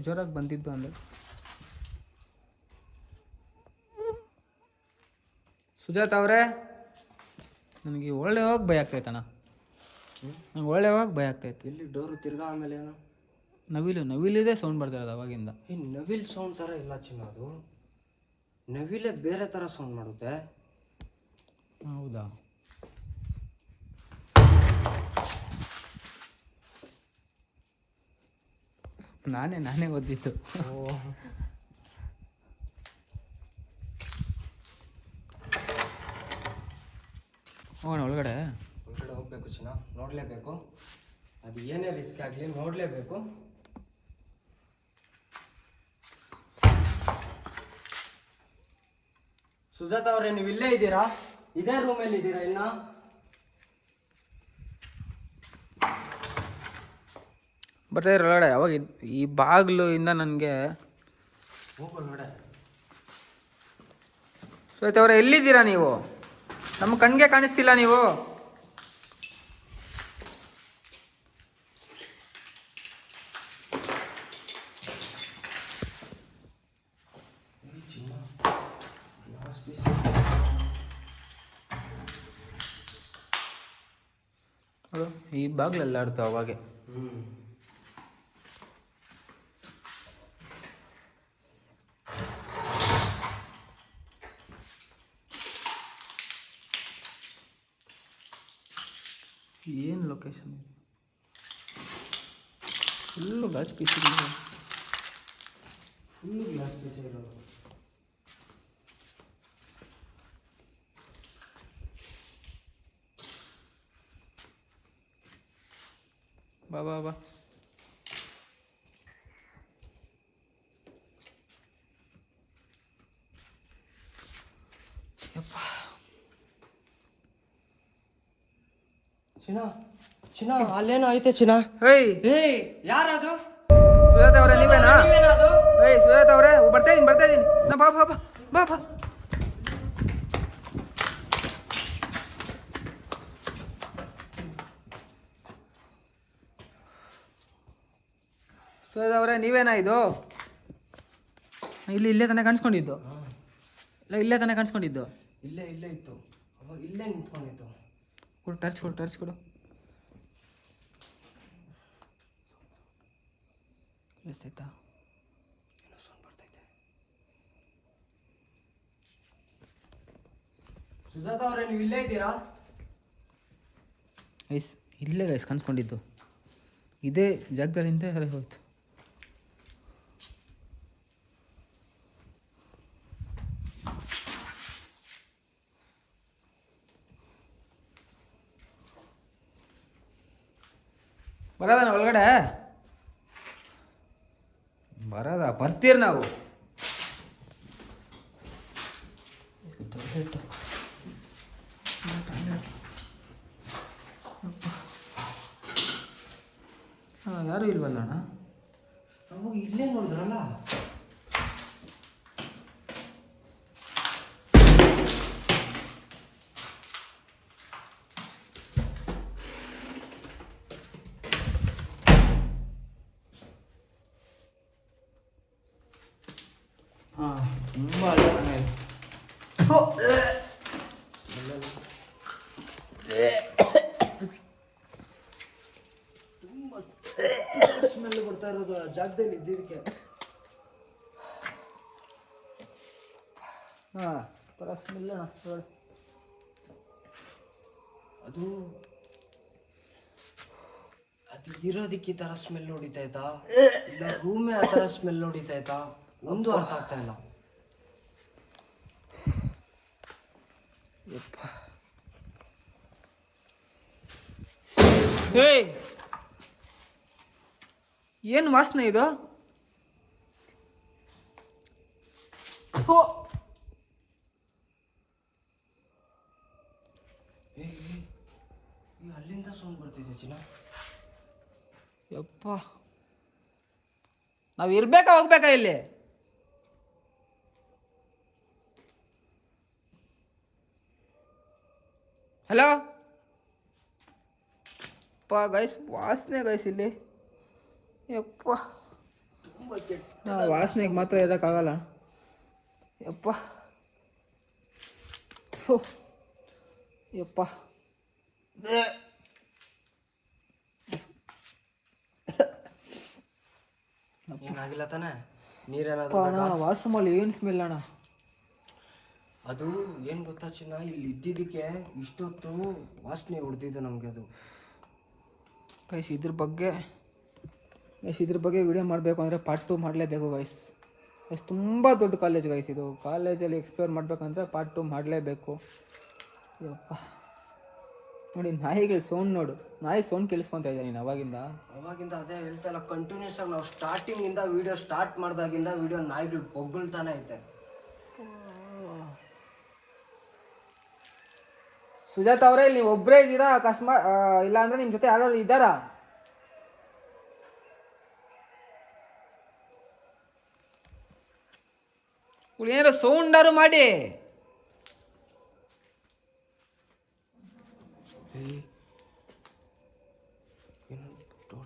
ಜೋರಾಗಿ ಬಂದಿದ್ದು ಅಂದ್ರೆ. ಸುಜಾತ್ ಅವರೇ, ನನಗೆ ಒಳ್ಳೆ ಹೋಗಿ ಭಯ ಆಗ್ತೈತಣ್ಣ. ನಂಗೆ ಒಳ್ಳೆ ಹೋಗಿ ಭಯ ಆಗ್ತೈತೆ. ಇಲ್ಲಿ ಡೋರು ತಿರ್ಗಾ ಆಮೇಲೆ ಏನು ನವಿಲಿದೆ ಸೌಂಡ್ ಬರ್ತಿರೋದು ಅವಾಗಿಂದ. ಈ ನವಿಲ್ ಸೌಂಡ್ ಥರ ಇಲ್ಲ ಚಿನ್ನ, ಅದು ನವಿಲೇ ಬೇರೆ ಥರ ಸೌಂಡ್ ಮಾಡುತ್ತೆ. ಹೌದಾ? ನಾನೇ ಓದಿತ್ತು. ಹೋಗೋಣ ಒಳಗಡೆ ಹೋಗ್ಬೇಕು ಚಿನ್ನ, ನೋಡಲೇಬೇಕು. ಅದು ಏನೇ ರಿಸ್ಕ್ ಆಗಲಿ ನೋಡಲೇಬೇಕು. ಸುಜಾತ ಅವರೇ, ನೀವು ಇಲ್ಲೇ ಇದ್ದೀರಾ? ಇದೇ ರೂಮಲ್ಲಿ ಇದ್ದೀರಾ? ಇನ್ನ ಬರ್ತಾ ಇರೋ ಒಳಗಡೆ. ಅವಾಗ ಈ ಬಾಗಿಲು ಇಂದ ನನಗೆ ಹೋಗೋಣ. ಸುಜಾತ ಅವರೇ, ಎಲ್ಲಿದ್ದೀರಾ ನೀವು? ನಮ್ಮ ಕಣ್ಗೆ ಕಾಣಿಸ್ತಿಲ್ಲ ನೀವು. ಈ ಬಾಗ್ಲೆಲ್ಲ ಆಡ್ತಾವ ಅವಾಗೆ. ಏನು ಲೊಕೇಶನ್ ಫುಲ್ಲು ಗ್ಲಾಸ್ ಪೀಸ್ಗಳು. ಫುಲ್ಲು ಗ್ಲಾಸ್ ಪೀಸ್ ಇರೋದು. ಬಾ ಬಾ ಬಾ. ಚಿನ್ನ ಅಲ್ಲೇನೋ ಐತೆ ಚಿನ್ನ. ಹೇಯ್ ಏಯ್ ಯಾರದು? ಸುಜಾತ ಅವರೇ ನೀವೇನಾ? ನೀವೇನದು? ಏಯ್ ಸುಜಾತ ಅವರೇ ಬರ್ತಾ ಇದ್ದೀನಿ ನಾ ಬಾ ಬಾ ಬಾ ಬಾ ಬಾ. ಸುಜಾತ ಅವರೇ ನೀವೇನಾ ಇದು? ಇಲ್ಲೇ ತಾನೇ ಕಾಣಿಸ್ಕೊಂಡಿದ್ದು. ಇಲ್ಲೇ ತಾನೇ ಕಾಣಿಸ್ಕೊಂಡಿದ್ದು. ಇಲ್ಲೇ ಇತ್ತು ಅವಾಗ ಇಲ್ಲೇ ನಿಂತ್ಕೊಂಡಿತ್ತು. ಕೊಡು ಟರ್ಚ್ ಕೊಡು. ಎಷ್ಟಾಯ್ತಾ? ಸುಜಾತ ಅವರೇ ನೀವು ಇಲ್ಲೇ ಇದ್ದೀರಾ? ಇಲ್ಲೇ ಗೈಸ್ ಕಾಣಿಸ್ಕೊಂಡಿದ್ದು. ಇದೇ ಜಾಗದಲ್ಲಿಂದ ಹೋಯ್ತು. ಬರೋದನ ಒಳಗಡೆ? ಬರ್ತೀರಿ ನಾವು. ಯಾರು ಇಲ್ವಲ್ಲ ಅಣ್ಣ? ಅವಾಗ ಇಲ್ಲೇ ನೋಡಿದ್ರಲ್ಲ. ಹಾಂ ತುಂಬ ಸ್ಮೆಲ್ ಬರ್ತಾ ಇರೋದು ಆ ಜಾಗದಲ್ಲಿ ಇದ್ದಿದ್ದಕ್ಕೆ. ಹಾಂ ಥರ ಸ್ಮೆಲ್ ಅಣ್ಣ. ಅದು ಇರೋದಕ್ಕೆ ಈ ಥರ ಸ್ಮೆಲ್ ಹೊಡಿತೈತಾ ಇಲ್ಲ ರೂಮೇ ಆ ಥರ ಸ್ಮೆಲ್ ಹೊಡಿತೈತಾ ಒಂದು ಅರ್ಥ ಆಗ್ತಾ ಇಲ್ಲ. ಏಯ್ ಏನು ವಾಸನೆ ಇದು? ಅಲ್ಲಿಂದ ಸೌಂಡ್ ಬರ್ತಿದೆ ಚಿನ್ನ. ಯಪ್ಪ ನಾವು ಇರ್ಬೇಕಾ ಹೋಗ್ಬೇಕಾ ಇಲ್ಲಿ? ಹಲೋ ಗೈಸ್ ವಾಸನೆ ಗೈಸ್ ಇಲ್ಲಿ. ಯಪ್ಪ ತುಂಬ ಕೆಟ್ಟ ವಾಸನೆಗೆ ಮಾತ್ರ ಇರೋಕ್ಕಾಗಲ್ಲ. ಯಪ್ಪ ಥು. ಯಪ್ಪ ಏನಾಗಿಲ್ಲ ತಾನೆ? ನೀರೇನಾದ್ರು ವಾಶ್ರೂಮಲ್ಲಿ ಏನು ಸ್ಮೆಲ್ ಅಣ್ಣ? ಅದು ಏನು ಗೊತ್ತಾ ಚಿನ್ನ, ಇಲ್ಲಿ ಇದ್ದಿದ್ದಕ್ಕೆ ಇಷ್ಟೊತ್ತು ವಾಸನೆ ಹೊಡೆದಿದ್ದು ನಮಗೆ. ಅದು ಗೈಸ್ ಇದ್ರ ಬಗ್ಗೆ ವಿಡಿಯೋ ಮಾಡಬೇಕು ಅಂದರೆ ಪಾರ್ಟ್ 2 ಮಾಡಲೇಬೇಕು ಗೈಸ್. ತುಂಬ ದೊಡ್ಡ ಕಾಲೇಜ್ ಗೈಸ್ ಇದು. ಕಾಲೇಜಲ್ಲಿ ಎಕ್ಸ್ಪ್ಲೋರ್ ಮಾಡಬೇಕಂದ್ರೆ ಪಾರ್ಟ್ 2 ಮಾಡಲೇಬೇಕು. ಯಪ್ಪ ನೋಡಿ ನಾಯಿಗಳು ಸೌಂಡ್ ನೋಡು. ನಾಯಿ ಸೌಂಡ್ ಕೇಳಿಸ್ಕೊತಾ ಇದ್ದೆ ನೀನು ಅವಾಗಿಂದ ಅದೇ ಹೇಳ್ತಾ ಇಲ್ಲ. ಕಂಟಿನ್ಯೂಸ್ ಆಗಿ ನಾವು ಸ್ಟಾರ್ಟಿಂಗಿಂದ ವಿಡಿಯೋ ಸ್ಟಾರ್ಟ್ ಮಾಡಿದಾಗಿಂದ ವಿಡಿಯೋ ನಾಯಿಗಳು ಬೊಗಳ್ತಾನೆ ಐತೆ. ಸುಜಾತ ಅವರೇ ನೀವು ಒಬ್ಬರೇ ಇದ್ದೀರಾ ಅಕಸ್ಮಾತ್? ಇಲ್ಲ ಅಂದರೆ ನಿಮ್ಮ ಜೊತೆ ಯಾರು ಇದ್ದಾರಾ? ಏನಾರು ಸೌಂಡಾರು ಮಾಡಿ.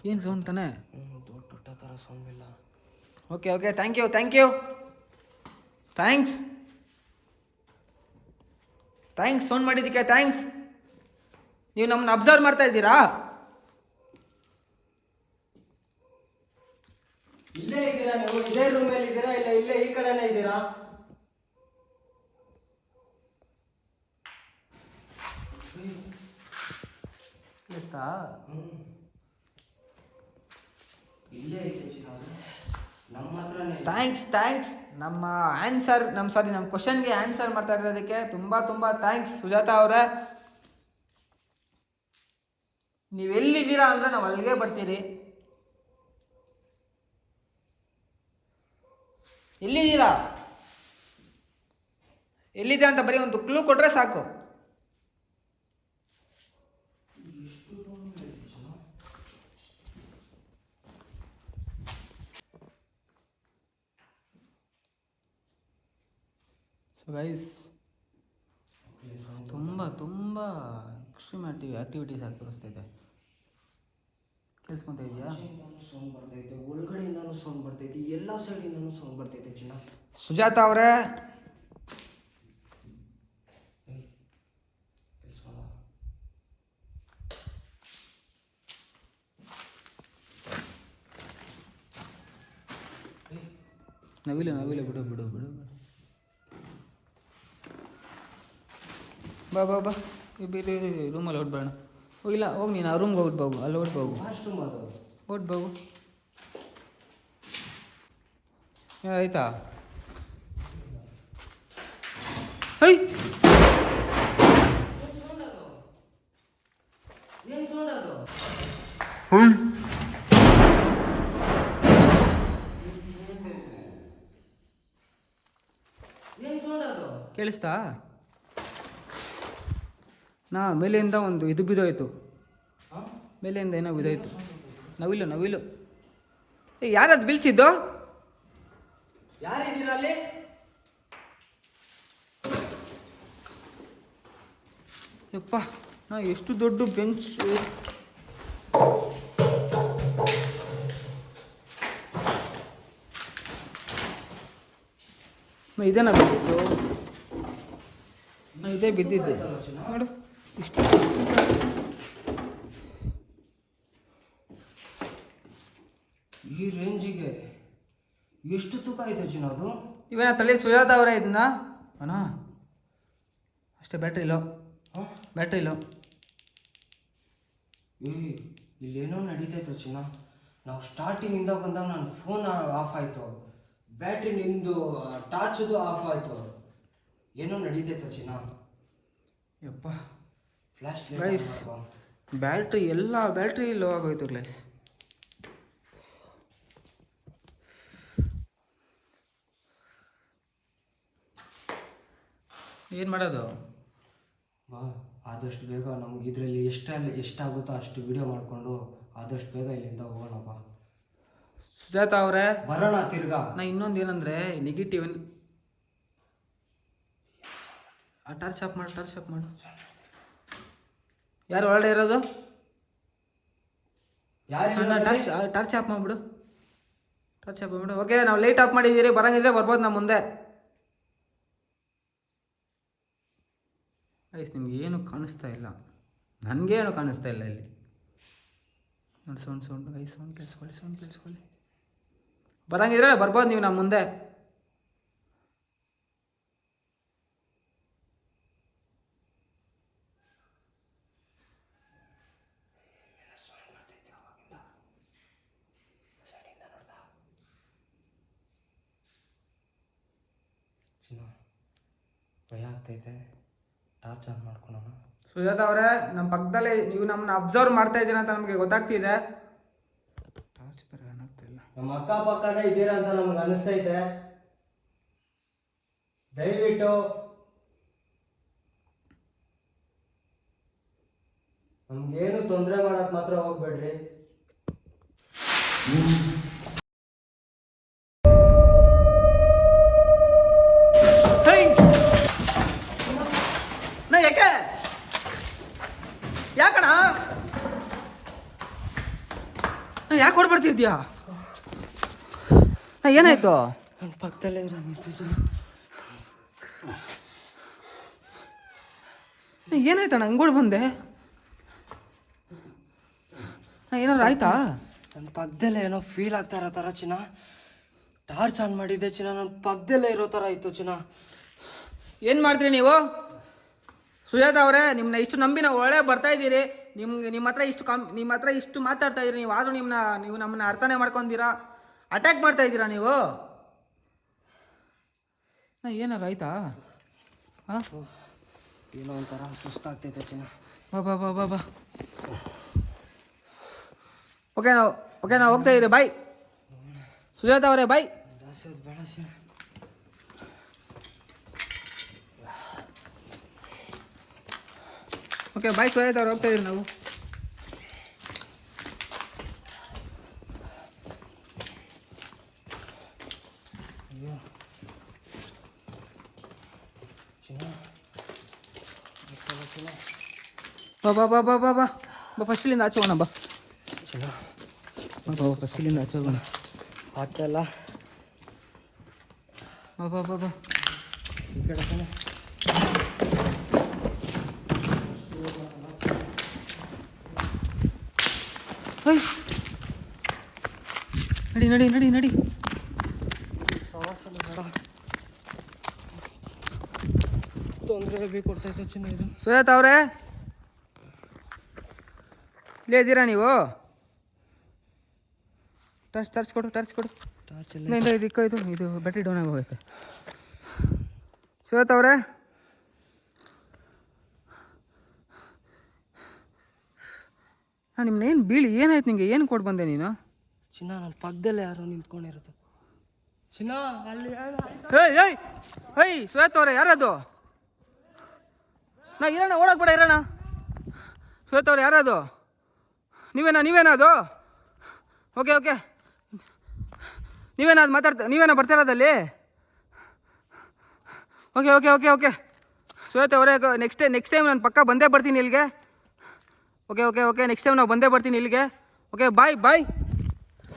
ಏನು ಸೌಂಡ್ ತಾನೆ? ದೊಡ್ಡ ಥರ ಸೌಂಡ್ ಇಲ್ಲ. Okay thank you thanks sound ಮಾಡಿದ್ದಕ್ಕೆ ಥ್ಯಾಂಕ್ಸ್. ನೀವು ನಮ್ಮನ್ನ ಅಬ್ಸರ್ವ್ ಮಾಡ್ತಾ ಇದ್ದೀರಾ? ಇಲ್ಲೇ ಇದ್ದೀರಾ ನೀವು? ಇದೇ ರೂಮಲ್ಲಿ ಇದ್ದೀರಾ ಇಲ್ಲ ಇಲ್ಲೇ ಈ ಕಡೆನೇ ಇದ್ದೀರಾ? ಕೇಳಿಸ್ತಾ? ಇಲ್ಲೇ ಐತೆ ಚಿನ್ನ, ನಮ್ಮ ಹತ್ರನೇ. ಥ್ಯಾಂಕ್ಸ್ ನಮ್ಮ ಕ್ವಶನ್ಗೆ ಆನ್ಸರ್ ಮಾಡ್ತಾ ಇರೋದಕ್ಕೆ ತುಂಬ ಥ್ಯಾಂಕ್ಸ್ ಸುಜಾತ ಅವರೇ. ನೀವೆಲ್ಲಿದ್ದೀರಾ ಅಂದರೆ ನಾವು ಅಲ್ಲಿಗೆ ಬರ್ತೀರಿ. ಎಲ್ಲಿದ್ದೀರಾ, ಎಲ್ಲಿದೆ ಅಂತ ಬರೀ ಒಂದು ಕ್ಲೂ ಕೊಟ್ಟರೆ ಸಾಕು. ಸೊ ಗೈಸ್, ತುಂಬ ಎಕ್ಸ್ಟ್ರೀಮ್ ಆ್ಯಕ್ಟಿವಿಟೀಸ್ ಆಗಿ ತೋರಿಸ್ತೈತೆ. ಕೇಳಿಸ್ಕೊತಾ ಇದೆಯಾ? ಸೌಂಡ್ ಬರ್ತೈತೆ, ಒಳಗಡೆಯಿಂದನೂ ಸೌಂಡ್ ಬರ್ತೈತಿ, ಎಲ್ಲ ಸೈಡಿಂದನೂ ಸೌಂಡ್ ಬರ್ತೈತೆ ಚಿನ್ನ. ಸುಜಾತ ಅವರೇ, ನವಿಲೆ ಬಿಡು. ಬಾ ರೂಮಲ್ಲಿ ಹೊಡ್ಬೇಡ. ಹೋಗಿಲ್ಲ, ಹೋಗಿ ನೀನು ಆ ರೂಮ್ಗೆ ಹೋಗ್ಬಿಟ್ಟು ಅಲ್ಲಿ ಹೊಡ್ಬೋಗು. ಹೊಡ್ಬೋಗು ಆಯ್ತಾ? ಹೈ ಕೇಳಿಸ್ತಾ? ಮೇಲೆಯಿಂದ ಒಂದು ಇದು ಬಿದ್ದೋಯ್ತು, ಮೇಲೆಯಿಂದ ಏನೋ ಬಿದ್ದೋಯ್ತು. ನವಿಲು. ಯಾರದು ಬೀಳ್ಸಿದ್ದು? ಯಾರಿದ್ದೀರಾ ಅಲ್ಲಿ? ಯಪ್ಪ, ಎಷ್ಟು ದೊಡ್ಡ ಬೆಂಚ್. ಇದೇನ ಬಿದ್ದಿದ್ದು? ಇದೇ ಬಿದ್ದಿದ್ದು ನೋಡು. ಇಷ್ಟು ಈ ರೇಂಜಿಗೆ ಎಷ್ಟು ತೂಕ ಐತೆ ಚಿನ್ನ ಅದು? ಇವೇನ ತಲೆ ಸುಜಾತ ಅವರೇ ಇದನ್ನ ಅಣ್ಣ? ಅಷ್ಟೇ ಬ್ಯಾಟ್ರಿ ಇಲ್ಲೋ. ಇಲ್ಲೇನೋ ನಡೀತೈತೆ ಚಿನ್ನ. ನಾವು ಸ್ಟಾರ್ಟಿಂಗಿಂದ ಬಂದಾಗ ನನ್ನ ಫೋನ್ ಆಫ್ ಆಯಿತು, ಬ್ಯಾಟ್ರಿ ನಿಮ್ಮದು ಟಾರ್ಚದು ಆಫ್ ಆಯಿತು, ಏನೋ ನಡೀತೈತೆ ಚಿನ್ನ. ಯಪ್ಪ ಫ್ಲ್ಯಾಶ್ ಗೈಸ್, ಬ್ಯಾಟ್ರಿ ಲೋ ಆಗೋಯ್ತು ಗ್ಲೈಸ್. ಏನು ಮಾಡೋದು? ಆದಷ್ಟು ಬೇಗ ನಮ್ಗೆ ಇದರಲ್ಲಿ ಎಷ್ಟಾಗುತ್ತೋ ಅಷ್ಟು ವಿಡಿಯೋ ಮಾಡಿಕೊಂಡು ಆದಷ್ಟು ಬೇಗ ಇಲ್ಲಿಂದ ಹೋಗೋಣಪ್ಪ. ಸುಜಾತ ಅವರೇ, ಬರೋಣ ತಿರ್ಗಾ. ಇನ್ನೊಂದು ಏನಂದರೆ ನೆಗೆಟಿವ್. ಆ ಟಾರ್ಚ್ ಆಫ್ ಮಾಡು. ಯಾರು ಒಳಗಡೆ ಇರೋದು? ಟಾರ್ಚ್ ಆಫ್ ಮಾಡಿಬಿಡು. ಓಕೆ, ನಾವು ಲೈಟ್ ಆಫ್ ಮಾಡಿದ್ದೀರಿ. ಬರಂಗಿದ್ರೆ ಬರ್ಬೋದು ನಮ್ಮ ಮುಂದೆ. ಗೈಸ್, ನಿಮ್ಗೆ ಏನು ಕಾಣಿಸ್ತಾ ಇಲ್ಲ, ನನಗೇನು ಕಾಣಿಸ್ತಾ ಇಲ್ಲ ಇಲ್ಲಿ ನೋಡಿ. ಸೌಂಡ್ ಗೈಸ್, ಸೌಂಡ್ ಕೇಳಿಸ್ಕೊಳ್ಳಿ. ಬರಂಗಿದ್ರೆ ಬರ್ಬೋದು ನೀವು ನಮ್ಮ ಮುಂದೆ. ಭಯ ಆಗ್ತೈತೆ, ಟಾರ್ಚ್ ಆನ್ ಮಾಡ್ಕೊಳ್ಳೋಣ. ಸುಜಾತ ಅವರೇ, ನಮ್ಮ ಪಕ್ಕದಲ್ಲೇ ನೀವು ನಮ್ಮನ್ನ ಅಬ್ಸರ್ವ್ ಮಾಡ್ತಾ ಇದ್ದೀರಾ ಅಂತ ನಮಗೆ ಗೊತ್ತಾಗ್ತಿದೆ. ಟಾರ್ಚ್ ಬೇರೆ ಏನಾಗ್ತಿಲ್ಲ. ನಮ್ಮ ಅಕ್ಕಪಕ್ಕನೇ ಇದ್ದೀರಾ ಅಂತ ನಮ್ಗೆ ಅನಿಸ್ತೈತೆ. ದಯವಿಟ್ಟು ನಮ್ಗೇನು ತೊಂದರೆ ಮಾಡಕ್ ಮಾತ್ರ ಹೋಗ್ಬೇಡ್ರಿ. ಯಾಕಣ ಯಾಕೆ ಹೊಡ್ಬರ್ತಿದ್ಯಾ? ಏನಾಯ್ತು? ನನ್ನ ಪಕ್ಕದಲ್ಲೇ ಏನಾಯ್ತಣ್ಣ? ಹಂಗೋಡ್ ಬಂದೆ. ಏನಾದ್ರು ಆಯ್ತಾ? ನನ್ನ ಪಕ್ಕದಲ್ಲೇ ಏನೋ ಫೀಲ್ ಆಗ್ತಾ ಇರೋ ಥರ ಚಿನ್ನ. ಟಾರ್ಚ್ ಆನ್ ಮಾಡಿದ್ದೆ ಚಿನ್ನ, ನನ್ನ ಪಕ್ಕದಲ್ಲೇ ಇರೋ ಥರ ಇತ್ತು ಚಿನ್ನ. ಏನು ಮಾಡ್ತೀರಿ ನೀವು? ಸುಜಾತ ಅವರೇ, ನಿಮ್ಮನ್ನ ಇಷ್ಟು ನಂಬಿ ನಾವು ಒಳ್ಳೆ ಬರ್ತಾ ಇದ್ದೀರಿ. ನಿಮ್ಮ ಹತ್ರ ಇಷ್ಟು ಮಾತಾಡ್ತಾ ಇದ್ದೀರಿ ನೀವು, ಆದರೂ ನೀವು ನಮ್ಮನ್ನ ಅರ್ಥನೇ ಮಾಡ್ಕೊಂತೀರಾ, ಅಟ್ಯಾಕ್ ಮಾಡ್ತಾ ಇದ್ದೀರಾ ನೀವು. ಏನಾರು ಆಯ್ತಾ? ಹಾಂ, ಏನೋ ಒಂಥರ ಸುಸ್ತಾಗ್ತೈತೆ ಚಿನ್ನ. ಬಾ. ಓಕೆ ನಾವು ಹೋಗ್ತಾ ಇದ್ದೀರಿ. ಬಾಯ್ ಸುಜಾತ ಅವರೇ, ಬಾಯ್. ಬೇಡ ಚಿನ್ನ. ಓಕೆ ಬಾಯ್ ಸುಜಾತ ಅವ್ರು, ಹೋಗ್ತಾ ಇದೀರಿ ನಾವು. ಬಾ ಫಸ್ಟಿಲಿಂದ ಆಚೆ ಹೋಗೋಣ. ಬಾ ಫಸ್ಟಿಲಿಂದ ಆಚೆ ಹೋಗೋಣ. ಆಗ್ತಾಯಿಲ್ಲ. ಬಾ ಈ ಕಡೆ ತಾನೆ. ನಡಿ. ಸವಾಸಲ್ಲ ಬೇಡ, ತೊಂದರೆ ಬೇಕು ಕೊಡ್ತೈತೆ ಚಿನ್ನ ಇದು. ಸುಜಾತ ಅವರೇ, ಇಲ್ಲೇ ಇದ್ದೀರಾ ನೀವು? ಟರ್ಚ್ ಕೊಡು. ಟಾರ್ಚ್ ಎಲ್ಲ ಇದು ಬ್ಯಾಟ್ರಿ ಡೌನ್ ಆಗಿ ಹೋಗುತ್ತೆ. ಸುಜಾತ ಅವರೇ, ನಿಮ್ಮನ್ನ ಏನು ಬೀಳಿ ಏನಾಯ್ತು ನಿಂಗೆ? ಏನು ಕೊಟ್ಟು ಬಂದೆ ನೀನು? ಚಿನ್ನ, ನನ್ನ ಪಕ್ಕದಲ್ಲೇ ಯಾರೋ ನಿಂತ್ಕೊಂಡಿರುತ್ತೆ ಚಿನ್ನ. ಅಲ್ಲಿ ಏಯ್ ಸುಜಾತ ಅವರೇ, ಯಾರದು? ಇರೋಣ, ಓಡಕ್ ಬೇಡ, ಇರೋಣ. ಸುಜಾತ ಅವ್ರು, ಯಾರದು? ನೀವೇನಾ ಅದು? ಓಕೆ ನೀವೇನಾ ಬರ್ತಿರೋದಲ್ಲಿ? ಓಕೆ ಸುಜಾತ ಅವರೇ, ನೆಕ್ಸ್ಟ್ ಟೈಮ್ ನಾನು ಪಕ್ಕ ಬಂದೇ ಬರ್ತೀನಿ ಇಲ್ಲಿಗೆ. ಓಕೆ ನೆಕ್ಸ್ಟ್ ಟೈಮ್ ನಾವು ಬಂದೇ ಬರ್ತೀನಿ ಇಲ್ಲಿಗೆ. Okay bye.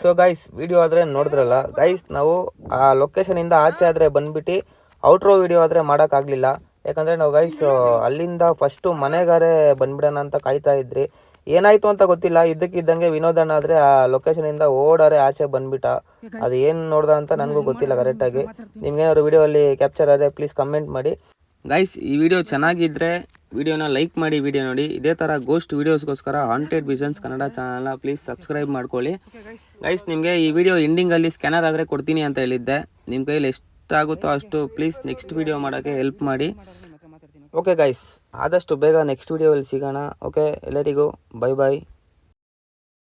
So guys, video ಆದರೆ ನೋಡಿದ್ರಲ್ಲ ಗೈಸ್, ನಾವು ಆ ಲೊಕೇಶನಿಂದ ಆಚೆ ಆದರೆ ಬಂದುಬಿಟ್ಟು ಔಟ್ರೋ ವಿಡಿಯೋ ಆದರೆ ಮಾಡೋಕ್ಕಾಗಲಿಲ್ಲ. ಯಾಕಂದರೆ ನಾವು ಗೈಸ್ ಅಲ್ಲಿಂದ ಫಸ್ಟು ಮನೆಗಾರೆ ಬಂದ್ಬಿಡೋಣ ಅಂತ ಕಾಯ್ತಾ ಇದ್ರಿ. ಏನಾಯಿತು ಅಂತ ಗೊತ್ತಿಲ್ಲ, ಇದ್ದಕ್ಕಿದ್ದಂಗೆ ವಿನೋದಣ್ಣ ಆದರೆ ಆ ಲೊಕೇಶನಿಂದ ಓಡಾರೆ ಆಚೆ ಬಂದುಬಿಟ್ಟ. ಅದು ಏನು ನೋಡ್ದ ಅಂತ ನನಗೂ ಗೊತ್ತಿಲ್ಲ ಕರೆಕ್ಟಾಗಿ. ನಿಮ್ಗೇನಾದ್ರು ವಿಡಿಯೋ ಅಲ್ಲಿ ಕ್ಯಾಪ್ಚರ್ ಆದರೆ ಪ್ಲೀಸ್ ಕಮೆಂಟ್ ಮಾಡಿ. ಗೈಸ್, ಈ ವಿಡಿಯೋ ಚೆನ್ನಾಗಿದ್ದರೆ ವಿಡಿಯೋನ ಲೈಕ್ ಮಾಡಿ, ವಿಡಿಯೋ ನೋಡಿ. ಇದೇ ಥರ ಗೋಸ್ಟ್ ವೀಡಿಯೋಸ್ಗೋಸ್ಕರ ಹಾಂಟೆಡ್ ವಿಷನ್ಸ್ ಕನ್ನಡ ಚಾನಲ್ನ ಪ್ಲೀಸ್ ಸಬ್ಸ್ಕ್ರೈಬ್ ಮಾಡ್ಕೊಳ್ಳಿ. ಗೈಸ್, ನಿಮಗೆ ಈ ವಿಡಿಯೋ ಎಂಡಿಂಗಲ್ಲಿ ಸ್ಕ್ಯಾನರ್ ಆದರೆ ಕೊಡ್ತೀನಿ ಅಂತ ಹೇಳಿದ್ದೆ. ನಿಮ್ಮ ಕೈಯಲ್ಲಿ ಎಷ್ಟಾಗುತ್ತೋ ಅಷ್ಟು ಪ್ಲೀಸ್ ನೆಕ್ಸ್ಟ್ ವಿಡಿಯೋ ಮಾಡೋಕ್ಕೆ ಹೆಲ್ಪ್ ಮಾಡಿ. ಓಕೆ ಗೈಸ್, ಆದಷ್ಟು ಬೇಗ ನೆಕ್ಸ್ಟ್ ವಿಡಿಯೋದಲ್ಲಿ ಸಿಗೋಣ. ಓಕೆ, ಎಲ್ಲರಿಗೂ ಬಾಯ್.